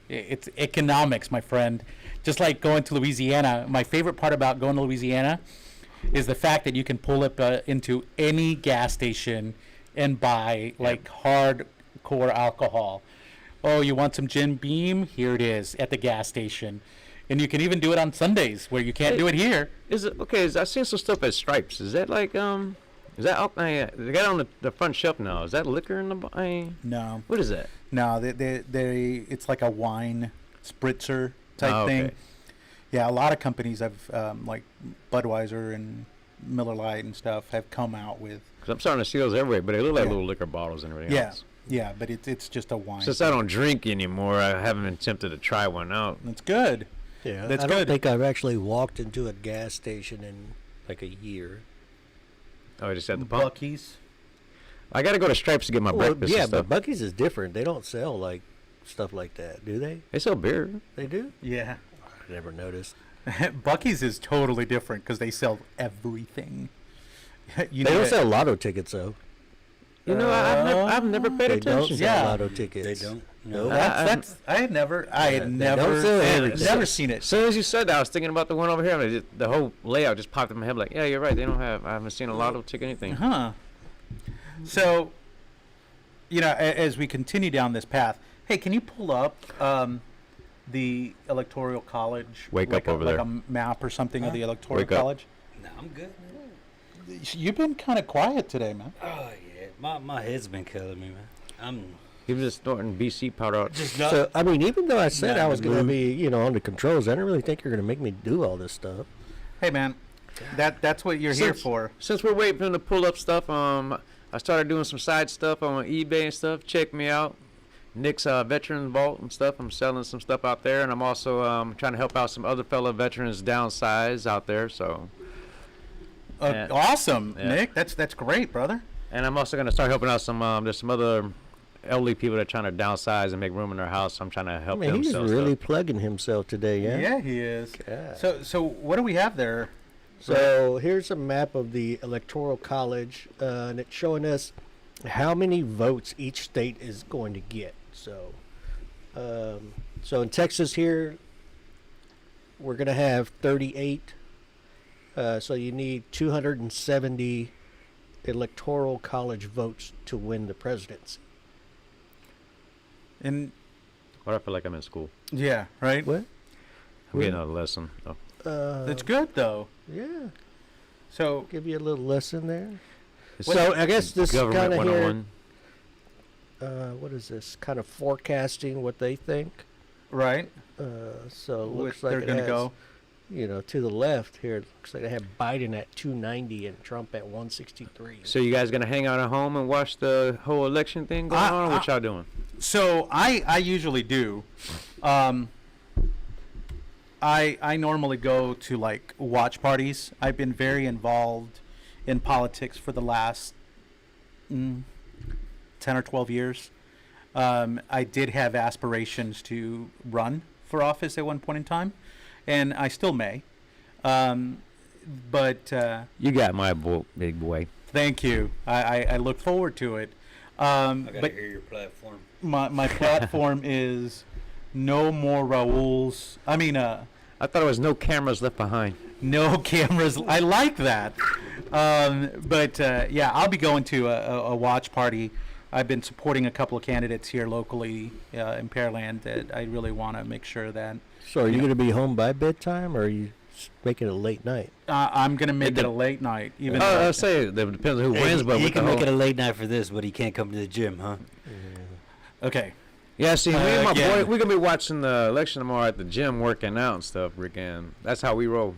[SPEAKER 1] It's economics, my friend. Just like going to Louisiana. My favorite part about going to Louisiana is the fact that you can pull up into any gas station and buy like hardcore alcohol. Oh, you want some Jim Beam? Here it is at the gas station. And you can even do it on Sundays where you can't do it here.
[SPEAKER 3] Is it okay? I've seen some stuff at Stripes. Is that like Is that they got it on the front shelf now? Is that liquor in the?
[SPEAKER 1] No,
[SPEAKER 3] What is that?
[SPEAKER 1] no, it's like a wine spritzer type
[SPEAKER 3] Oh, okay.
[SPEAKER 1] thing. Yeah, a lot of companies have like Budweiser and Miller Lite and stuff have come out with.
[SPEAKER 3] Cause I'm starting to see those everywhere, but they look like
[SPEAKER 1] Yeah.
[SPEAKER 3] little liquor bottles and everything
[SPEAKER 1] Yeah,
[SPEAKER 3] else.
[SPEAKER 1] yeah, but it's just a wine.
[SPEAKER 3] Since I don't drink anymore, I haven't been tempted to try one out.
[SPEAKER 1] It's good.
[SPEAKER 4] Yeah,
[SPEAKER 1] That's
[SPEAKER 4] I don't
[SPEAKER 1] good.
[SPEAKER 4] think I've actually walked into a gas station in like a year.
[SPEAKER 3] Oh, I just at the pump.
[SPEAKER 1] Buc-ee's.
[SPEAKER 3] I gotta go to Stripes to get my breakfast.
[SPEAKER 4] yeah,
[SPEAKER 3] and stuff.
[SPEAKER 4] but Buc-ee's is different. They don't sell like stuff like that, do they?
[SPEAKER 3] They sell beer.
[SPEAKER 4] They do.
[SPEAKER 1] Yeah.
[SPEAKER 4] I never noticed.
[SPEAKER 1] Buc-ee's is totally different because they sell everything. You
[SPEAKER 4] They
[SPEAKER 1] know
[SPEAKER 4] don't
[SPEAKER 1] that-
[SPEAKER 4] sell lotto tickets though.
[SPEAKER 3] I've never paid
[SPEAKER 4] They don't
[SPEAKER 3] attention.
[SPEAKER 4] sell
[SPEAKER 1] Yeah.
[SPEAKER 4] lotto tickets.
[SPEAKER 2] They don't.
[SPEAKER 3] Uh,
[SPEAKER 2] No.
[SPEAKER 1] That's I had never
[SPEAKER 4] Yeah, they don't sell everything.
[SPEAKER 1] never seen it.
[SPEAKER 3] As soon as you said that, I was thinking about the one over here. And the whole layout just popped in my head. Like, yeah, you're right. They don't have. I haven't seen a lotto ticket anything.
[SPEAKER 1] Huh. So, as we continue down this path, hey, can you pull up the Electoral College?
[SPEAKER 3] Wake
[SPEAKER 1] like
[SPEAKER 3] up over
[SPEAKER 1] like
[SPEAKER 3] there.
[SPEAKER 1] a map or something of the Electoral
[SPEAKER 3] Wake up.
[SPEAKER 1] College?
[SPEAKER 2] No, I'm good.
[SPEAKER 1] You've been kind of quiet today, man.
[SPEAKER 2] Oh yeah, my head's been killing me, man. I'm
[SPEAKER 3] He was just snorting BC powder out.
[SPEAKER 2] just not.
[SPEAKER 4] So I mean, even though I said
[SPEAKER 2] Not
[SPEAKER 4] I
[SPEAKER 2] in
[SPEAKER 4] was
[SPEAKER 2] the
[SPEAKER 4] going to
[SPEAKER 2] mood.
[SPEAKER 4] be, on the controls, I didn't really think you're going to make me do all this stuff.
[SPEAKER 1] Hey, man, that's what you're here for.
[SPEAKER 3] Since we're waiting for him to pull up stuff, I started doing some side stuff on eBay and stuff. Check me out. Nick's Veterans Vault and stuff. I'm selling some stuff out there, and I'm also trying to help out some other fellow veterans downsize out there. So, Yeah.
[SPEAKER 1] Awesome,
[SPEAKER 3] Yeah.
[SPEAKER 1] Nick. That's great, brother.
[SPEAKER 3] and I'm also gonna start helping out some. There's some other elderly people that are trying to downsize and make room in their house. I'm trying to
[SPEAKER 4] I
[SPEAKER 3] help
[SPEAKER 4] mean,
[SPEAKER 3] them
[SPEAKER 4] he's
[SPEAKER 3] sell
[SPEAKER 4] really
[SPEAKER 3] stuff.
[SPEAKER 4] plugging himself today, yeah?
[SPEAKER 1] Yeah, he is.
[SPEAKER 4] God.
[SPEAKER 1] So what do we have there?
[SPEAKER 4] So here's a map of the Electoral College, and it's showing us how many votes each state is going to get. So in Texas here, we're going to have 38. So you need 270 Electoral College votes to win the presidency.
[SPEAKER 1] And
[SPEAKER 3] What I feel like I'm in school.
[SPEAKER 1] yeah, right.
[SPEAKER 4] What?
[SPEAKER 3] I'm getting a lesson. Oh.
[SPEAKER 1] That's good though.
[SPEAKER 4] Yeah,
[SPEAKER 1] So
[SPEAKER 4] give you a little lesson there.
[SPEAKER 3] It's
[SPEAKER 4] So I guess this
[SPEAKER 3] government
[SPEAKER 4] kind of here.
[SPEAKER 3] 101.
[SPEAKER 4] What is this? Kind of forecasting what they think.
[SPEAKER 1] right,
[SPEAKER 4] So it
[SPEAKER 1] Which
[SPEAKER 4] looks like
[SPEAKER 1] they're
[SPEAKER 4] it
[SPEAKER 1] gonna
[SPEAKER 4] has,
[SPEAKER 1] go.
[SPEAKER 4] To the left here. It looks like they have Biden at 290 and Trump at 163.
[SPEAKER 3] So you guys gonna hang out at home and watch the whole election thing going on? What y'all doing?
[SPEAKER 1] So I usually do. I normally go to like watch parties. I've been very involved in politics for the last 10 or 12 years. I did have aspirations to run for office at one point in time, and I still may. But
[SPEAKER 3] You got my vote, big boy.
[SPEAKER 1] thank you. I look forward to it.
[SPEAKER 2] I gotta
[SPEAKER 1] But
[SPEAKER 2] hear your platform.
[SPEAKER 1] my platform is no more Raul's. I mean,
[SPEAKER 3] I thought it was no cameras left behind.
[SPEAKER 1] no cameras. I like that. But yeah, I'll be going to a watch party. I've been supporting a couple of candidates here locally in Pearland that I really want to make sure that
[SPEAKER 4] So are you
[SPEAKER 1] Yeah.
[SPEAKER 4] going to be home by bedtime, or are you making it a late night?
[SPEAKER 1] I'm going to make
[SPEAKER 3] It
[SPEAKER 1] it
[SPEAKER 3] de-
[SPEAKER 1] a late night. Even
[SPEAKER 3] Oh,
[SPEAKER 1] though
[SPEAKER 3] I say it depends on who wins, but
[SPEAKER 2] he
[SPEAKER 3] with the
[SPEAKER 2] can make
[SPEAKER 3] whole-
[SPEAKER 2] it a late night for this, but he can't come to the gym, huh?
[SPEAKER 1] okay.
[SPEAKER 3] Yeah, see, me and my
[SPEAKER 1] Again.
[SPEAKER 3] boy, we're gonna be watching the election tomorrow at the gym, working out and stuff, Rick, and that's how we roll.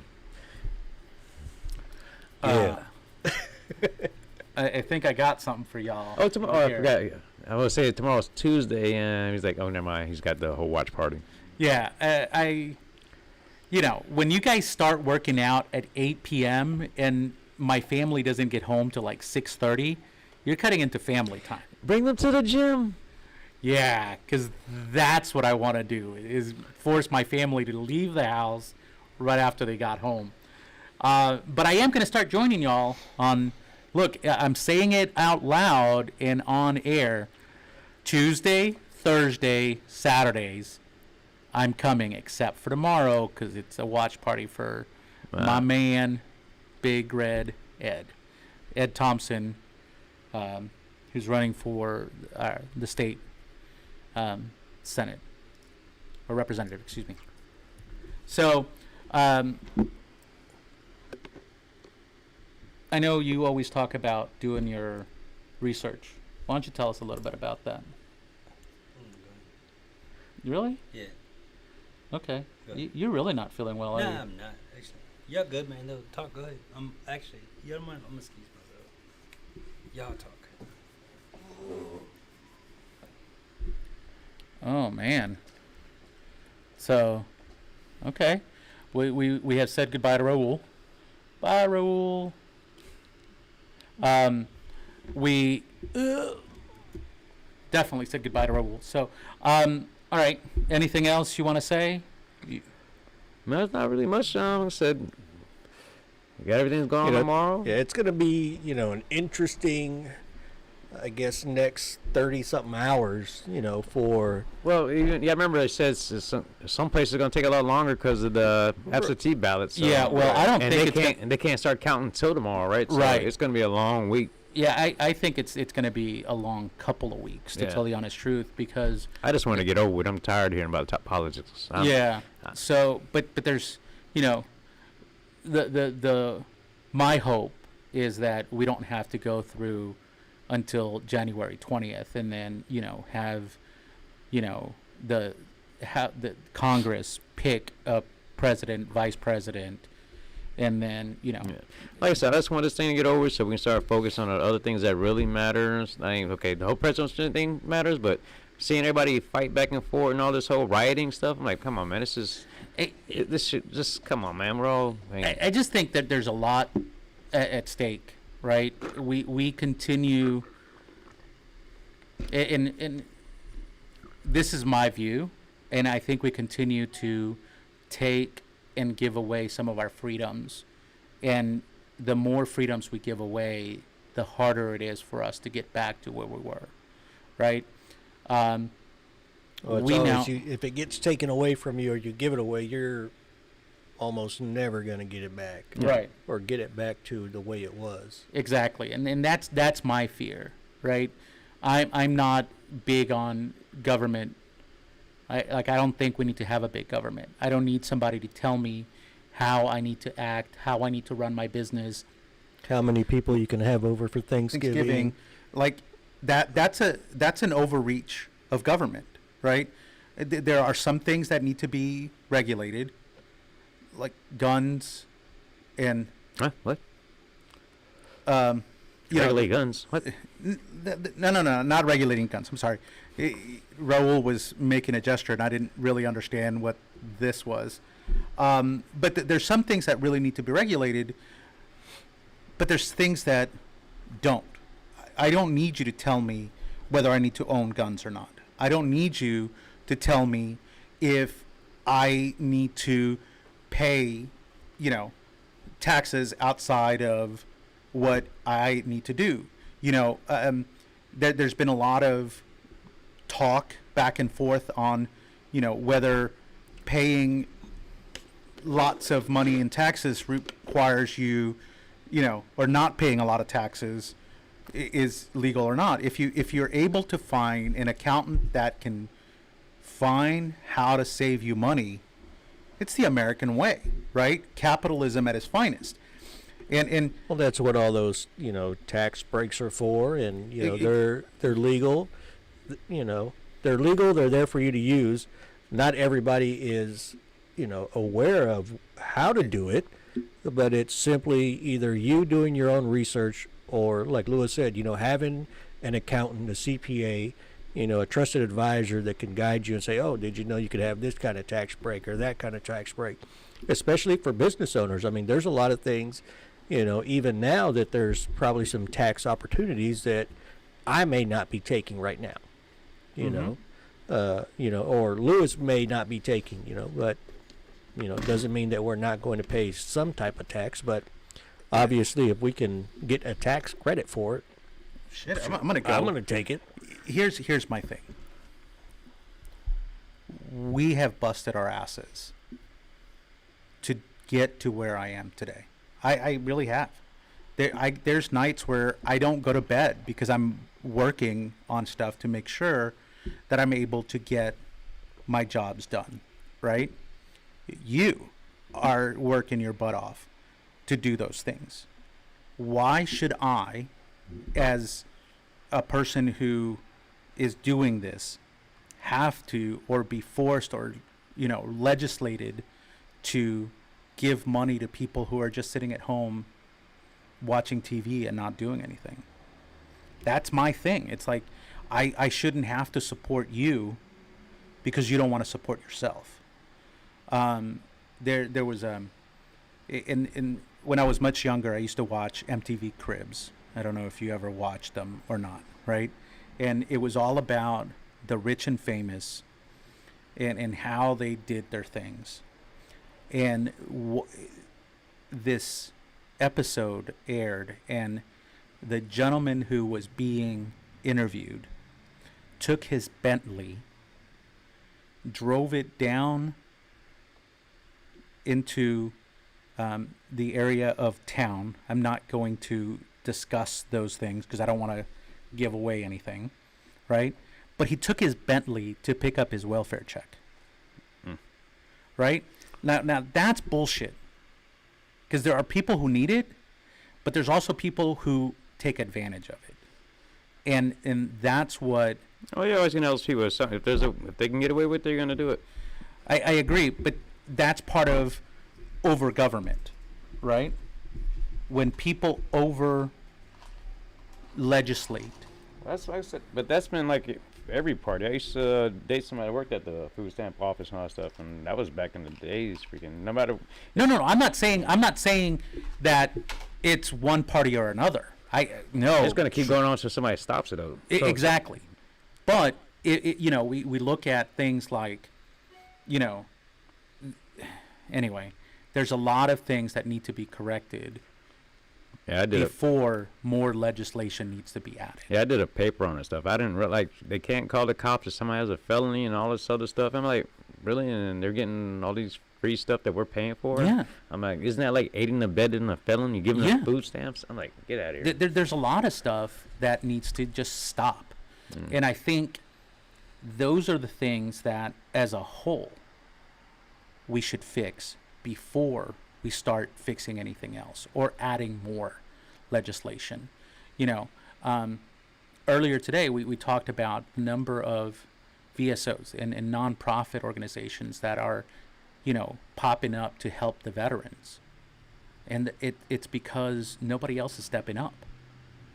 [SPEAKER 1] Uh, I think I got something for y'all.
[SPEAKER 3] Oh, tomorrow! Oh, I
[SPEAKER 1] here.
[SPEAKER 3] forgot. I was saying tomorrow's Tuesday, and he's like, "Oh, never mind. He's got the whole watch party."
[SPEAKER 1] Yeah, when you guys start working out at 8 p.m. and my family doesn't get home till like 6:30, you're cutting into family time.
[SPEAKER 3] Bring them to the gym.
[SPEAKER 1] Yeah, because that's what I want to do is force my family to leave the house right after they got home. But I am going to start joining y'all on. Look, I'm saying it out loud and on air. Tuesday, Thursday, Saturdays, I'm coming, except for tomorrow because it's a watch party for my
[SPEAKER 3] Wow.
[SPEAKER 1] man, Big Red Ed Thompson, who's running for the state Senate or representative, excuse me. So, I know you always talk about doing your research. Why don't you tell us a little bit about that? Really?
[SPEAKER 2] Yeah.
[SPEAKER 1] Okay.
[SPEAKER 2] Good.
[SPEAKER 1] You're really not feeling well, are
[SPEAKER 2] Nah,
[SPEAKER 1] you?
[SPEAKER 2] I'm not actually. You're good, man. Though, talk good. I'm actually. You don't mind? I'm gonna excuse myself. Y'all talk.
[SPEAKER 1] Oh man. So, okay, we have said goodbye to Raul. Bye, Raul. We definitely said goodbye to Raul. So, all right. Anything else you want to say?
[SPEAKER 3] No, it's not really much. I said, we got everything going on tomorrow.
[SPEAKER 4] Yeah, it's going to be, an interesting, I guess, next 30-something hours, for...
[SPEAKER 3] Well, remember it says some places are going to take a lot longer because of the absentee ballots. So.
[SPEAKER 1] Yeah, well, I don't
[SPEAKER 3] and
[SPEAKER 1] think
[SPEAKER 3] they can't start counting until tomorrow, right? So
[SPEAKER 1] Right.
[SPEAKER 3] It's going to be a long week.
[SPEAKER 1] Yeah, I think it's going to be a long couple of weeks, to
[SPEAKER 3] Yeah.
[SPEAKER 1] tell the honest truth, because
[SPEAKER 3] I just want to get over with. I'm tired of hearing about top politics.
[SPEAKER 1] yeah. So, but there's, the my hope is that we don't have to go through until January 20th, and then have the Congress pick a president, vice president, and then
[SPEAKER 3] Yeah. Like I said, I just want this thing to get over so we can start focusing on the other things that really matters. Okay, the whole presidential thing matters, but seeing everybody fight back and forth and all this whole rioting stuff, I'm like, come on, man, this should just come on, man. We're all.
[SPEAKER 1] I just think that there's a lot at stake, right? We continue, and this is my view, and I think we continue to take and give away some of our freedoms, and the more freedoms we give away, the harder it is for us to get back to where we were, right?
[SPEAKER 4] Well, it's
[SPEAKER 1] we
[SPEAKER 4] always
[SPEAKER 1] now
[SPEAKER 4] if it gets taken away from you or you give it away, you're almost never going to get it back.
[SPEAKER 1] right.
[SPEAKER 4] Or get it back to the way it was.
[SPEAKER 1] Exactly, and that's my fear, right? I'm not big on government. I don't think we need to have a big government. I don't need somebody to tell me how I need to act, how I need to run my business.
[SPEAKER 4] How many people you can have over for Thanksgiving.
[SPEAKER 1] Like that's an overreach of government, right? There are some things that need to be regulated, like guns and
[SPEAKER 3] Huh? What?
[SPEAKER 1] you know,
[SPEAKER 3] Regulate guns. What?
[SPEAKER 1] No, not regulating guns. I'm sorry. Raul was making a gesture, and I didn't really understand what this was. But there's some things that really need to be regulated, but there's things that don't. I don't need you to tell me whether I need to own guns or not. I don't need you to tell me if I need to pay, taxes outside of what I need to do. There's been a lot of talk back and forth on, whether paying lots of money in taxes requires you, or not paying a lot of taxes is legal or not. If you're able to find an accountant that can find how to save you money, it's the American way, right? Capitalism at its finest. And
[SPEAKER 4] Well, that's what all those, tax breaks are for, and they're legal. They're legal. They're there for you to use. Not everybody is, aware of how to do it, but it's simply either you doing your own research or, like Lewis said, having an accountant, a CPA, a trusted advisor that can guide you and say, oh, did you know you could have this kind of tax break or that kind of tax break, especially for business owners. I mean, there's a lot of things, even now that there's probably some tax opportunities that I may not be taking right now, or Lewis may not be taking, but, doesn't mean that we're not going to pay some type of tax, but obviously if we can get a tax credit for it,
[SPEAKER 1] shit, I'm gonna go.
[SPEAKER 4] I'm going to take it.
[SPEAKER 1] Here's my thing. We have busted our asses to get to where I am today. I really have. There's nights where I don't go to bed because I'm working on stuff to make sure that I'm able to get my jobs done, right? You are working your butt off to do those things. Why should I, as a person who is doing this, have to or be forced or, legislated to give money to people who are just sitting at home watching TV and not doing anything? That's my thing. It's like I shouldn't have to support you because you don't want to support yourself. There was in when I was much younger, I used to watch MTV Cribs. I don't know if you ever watched them or not, right? And it was all about the rich and famous and how they did their things. And this episode aired, and the gentleman who was being interviewed took his Bentley, drove it down into the area of town. I'm not going to discuss those things because I don't want to give away anything, right? But he took his Bentley to pick up his welfare check, right? Now that's bullshit, because there are people who need it, but there's also people who take advantage of it, and that's what.
[SPEAKER 3] Oh, you're always gonna tell people if they can get away with it, they're gonna do it.
[SPEAKER 1] I agree, but that's part of over government, right? When people over legislate.
[SPEAKER 3] That's like I said, but that's been like every party. I used to date somebody that worked at the food stamp office and all that stuff, and that was back in the days. Freaking no matter.
[SPEAKER 1] No. I'm not saying that it's one party or another. No.
[SPEAKER 3] It's gonna keep going on until somebody stops it, though.
[SPEAKER 1] Exactly. But we look at things like, anyway, there's a lot of things that need to be corrected.
[SPEAKER 3] Yeah, I did
[SPEAKER 1] before more legislation needs to be added.
[SPEAKER 3] Yeah, I did a paper on this stuff. I didn't like they can't call the cops if somebody has a felony and all this other stuff. I'm like, really? And they're getting all these free stuff that we're paying for?
[SPEAKER 1] Yeah.
[SPEAKER 3] I'm like, isn't that like aiding and abetting a felon? You giving them food stamps? I'm like, get out of here.
[SPEAKER 1] There's a lot of stuff that needs to just stop. And I think those are the things that, as a whole, we should fix before we start fixing anything else or adding more legislation. Earlier today we talked about the number of VSOs and nonprofit organizations that are, popping up to help the veterans. And it's because nobody else is stepping up.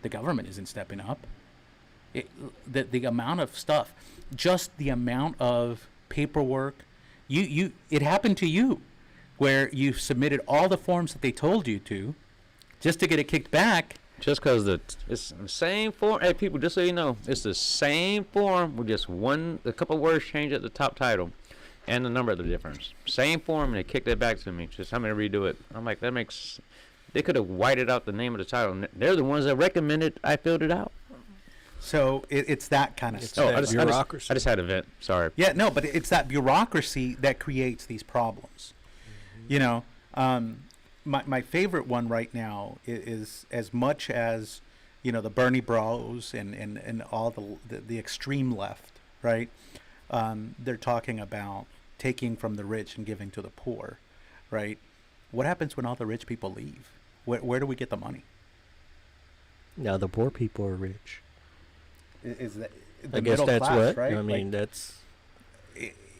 [SPEAKER 1] The government isn't stepping up. The amount of stuff, just the amount of paperwork, it happened to you, where you submitted all the forms that they told you to, just to get it kicked back.
[SPEAKER 3] Just because it's the same form. Hey, people, just so you know, it's the same form with just a couple words changed at the top title, and the number of the difference. Same form, and they kicked it back to me. Just I'm gonna redo it. I'm like, they could have whited out the name of the title. And they're the ones that recommended I filled it out.
[SPEAKER 1] So it's that kind of stuff.
[SPEAKER 4] Bureaucracy.
[SPEAKER 3] I just had a vent. Sorry.
[SPEAKER 1] Yeah, no, but it's that bureaucracy that creates these problems. My favorite one right now is as much as, the Bernie Bros and all the extreme left, right? They're talking about taking from the rich and giving to the poor, right? What happens when all the rich people leave? Where do we get the money?
[SPEAKER 4] Now the poor people are rich.
[SPEAKER 1] Is that the
[SPEAKER 4] I guess
[SPEAKER 1] middle
[SPEAKER 4] that's
[SPEAKER 1] class,
[SPEAKER 4] what
[SPEAKER 1] right?
[SPEAKER 4] I mean. That's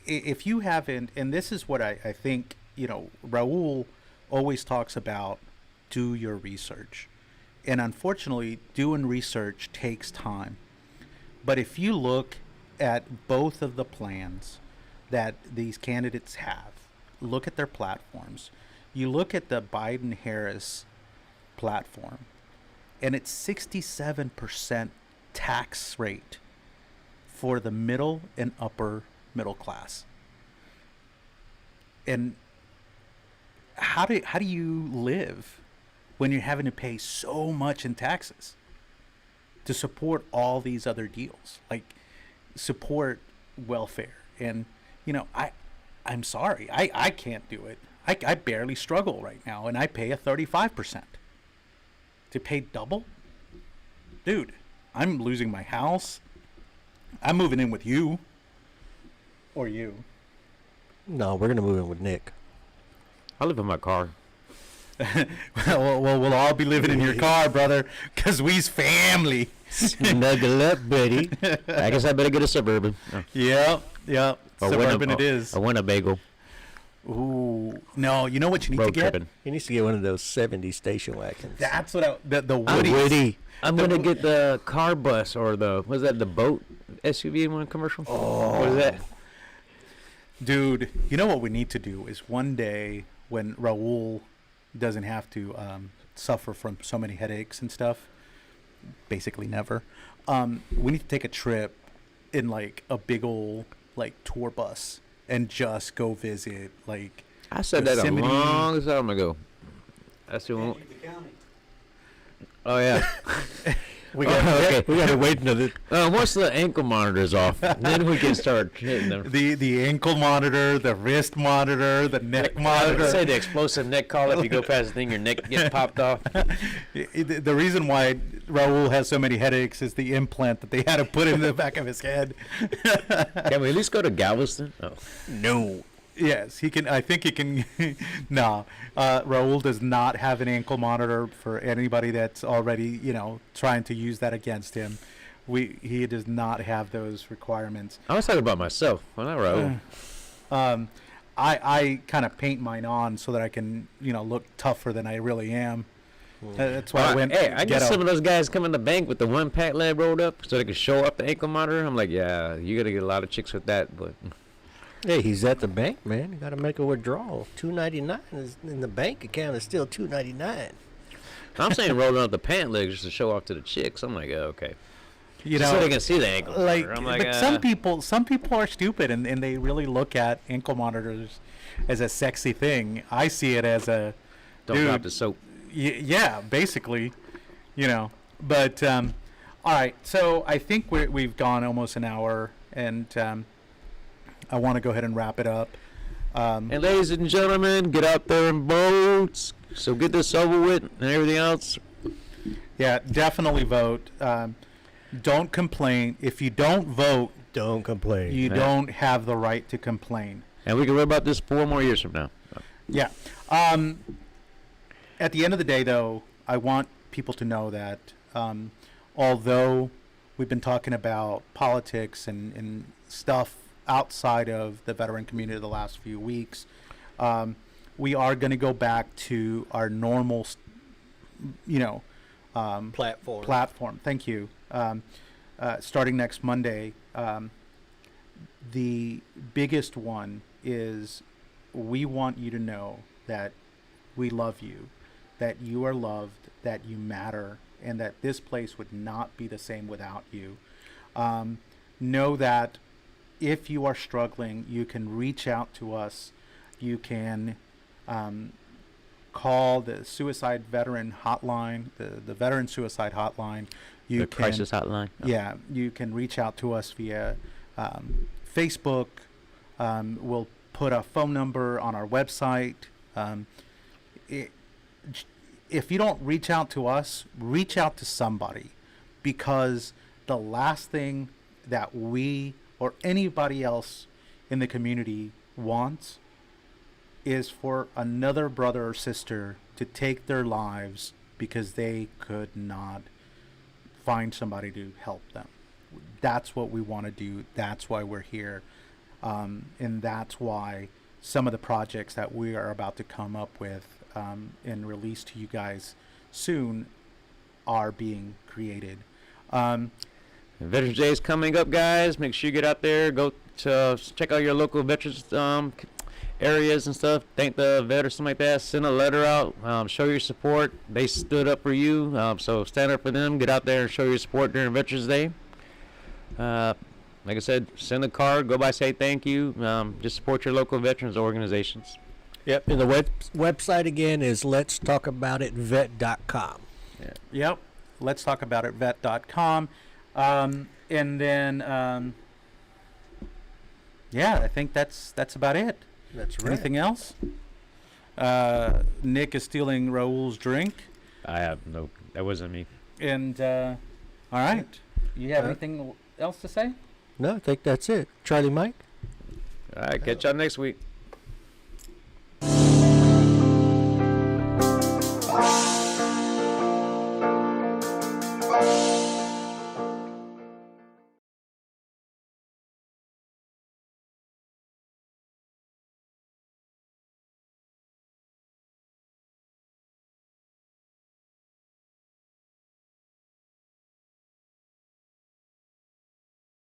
[SPEAKER 1] if you haven't, and this is what I think, Raul always talks about: do your research. And unfortunately, doing research takes time. But if you look at both of the plans that these candidates have, look at their platforms, you look at the Biden-Harris platform, and it's 67% tax rate for the middle and upper middle class. And how do you live when you're having to pay so much in taxes to support all these other deals, like support welfare? And I'm sorry, I can't do it. I barely struggle right now, and I pay a 35%. To pay double? Dude, I'm losing my house. I'm moving in with you. Or you.
[SPEAKER 4] no. We're gonna move in with Nick.
[SPEAKER 3] I live in my car.
[SPEAKER 1] Well, we'll all be living in your car, brother, because we's family.
[SPEAKER 4] Snuggle up, buddy.
[SPEAKER 3] I guess I better get a Suburban. Oh.
[SPEAKER 1] Yep.
[SPEAKER 3] Or
[SPEAKER 1] Suburban it is.
[SPEAKER 3] A Winnebago.
[SPEAKER 1] Ooh. No, you know what you need to
[SPEAKER 3] Road
[SPEAKER 1] get?
[SPEAKER 3] tripping.
[SPEAKER 4] He needs to get one of those 70 station wagons.
[SPEAKER 1] That's what the
[SPEAKER 3] I'm
[SPEAKER 1] Woody.
[SPEAKER 4] Woody.
[SPEAKER 3] I'm gonna get the car bus or the what's that? The boat SUV in one commercial. Oh, what is that?
[SPEAKER 1] Dude, you know what we need to do is one day when Raul doesn't have to suffer from so many headaches and stuff, basically never, we need to take a trip in like a big old like tour bus and just go visit like
[SPEAKER 3] I said that a
[SPEAKER 1] Yosemite.
[SPEAKER 3] long time ago. That's the one. Oh yeah.
[SPEAKER 4] We
[SPEAKER 3] Okay.
[SPEAKER 4] gotta wait until the
[SPEAKER 3] Once the ankle monitor is off, then we can start hitting them.
[SPEAKER 1] the ankle monitor, the wrist monitor, the neck monitor.
[SPEAKER 3] Say the explosive neck call. If you go past the thing, your neck gets popped off.
[SPEAKER 1] The reason why Raul has so many headaches is the implant that they had to put in the back of his head.
[SPEAKER 3] Can we at least go to Galveston? Oh.
[SPEAKER 1] No. Yes, he can. I think he can. No, Raul does not have an ankle monitor for anybody that's already, trying to use that against him. He does not have those requirements.
[SPEAKER 3] I was talking about myself. Well, not Raul.
[SPEAKER 1] I kind of paint mine on so that I can, look tougher than I really am. That's why I went.
[SPEAKER 3] Hey, I guess
[SPEAKER 1] ghetto.
[SPEAKER 3] some of those guys come in the bank with the one pack lab rolled up so they can show up the ankle monitor. I'm like, yeah, you got to get a lot of chicks with that, but.
[SPEAKER 4] Hey, he's at the bank, man. You got to make a withdrawal. $2.99 is in the bank account is still $2.99.
[SPEAKER 3] I'm saying rolling out the pant legs just to show off to the chicks. I'm like, oh, okay.
[SPEAKER 1] You
[SPEAKER 3] Just so they can see the ankle
[SPEAKER 1] like,
[SPEAKER 3] monitor. I'm like,
[SPEAKER 1] but some people are stupid and they really look at ankle monitors as a sexy thing. I see it as a
[SPEAKER 3] don't drop
[SPEAKER 1] dude,
[SPEAKER 3] the soap.
[SPEAKER 1] Yeah, basically, But all right, so I think we've gone almost an hour, and I want to go ahead and wrap it up.
[SPEAKER 3] And ladies and gentlemen, get out there in boats. So get this over with and everything else.
[SPEAKER 1] Yeah, definitely vote. Don't complain. If you don't vote,
[SPEAKER 4] Don't complain.
[SPEAKER 1] you don't have the right to complain.
[SPEAKER 3] And we can worry about this 4 more years from now.
[SPEAKER 1] Yeah. At the end of the day, though, I want people to know that although we've been talking about politics and stuff outside of the veteran community the last few weeks, we are going to go back to our normal, platform. Thank you. Starting next Monday, the biggest one is we want you to know that we love you, that you are loved, that you matter, and that this place would not be the same without you. Know that if you are struggling, you can reach out to us. You can call the suicide veteran hotline, the veteran suicide hotline.
[SPEAKER 3] The crisis hotline. Oh.
[SPEAKER 1] Yeah, you can reach out to us via Facebook. We'll put a phone number on our website. If you don't reach out to us, reach out to somebody, because the last thing that we or anybody else in the community wants is for another brother or sister to take their lives because they could not find somebody to help them. That's what we want to do. That's why we're here. And that's why some of the projects that we are about to come up with and release to you guys soon are being created.
[SPEAKER 3] Veterans Day is coming up, guys. Make sure you get out there. Go to check out your local veterans areas and stuff. Thank the vet or something like that. Send a letter out. Show your support. They stood up for you, so stand up for them. Get out there and show your support during Veterans Day. Like I said, send a card. Go by, say thank you. Just support your local veterans organizations.
[SPEAKER 4] Yep. And the website again is letstalkaboutitvet.com.
[SPEAKER 1] Yep. Let's talk about it, vet.com. And then, I think that's about it.
[SPEAKER 4] That's right.
[SPEAKER 1] Anything else? Nick is stealing Raul's drink.
[SPEAKER 3] I have no. That wasn't me.
[SPEAKER 1] And, all right. You have anything else to say?
[SPEAKER 4] No, I think that's it. Charlie Mike?
[SPEAKER 3] All right. Catch y'all next week.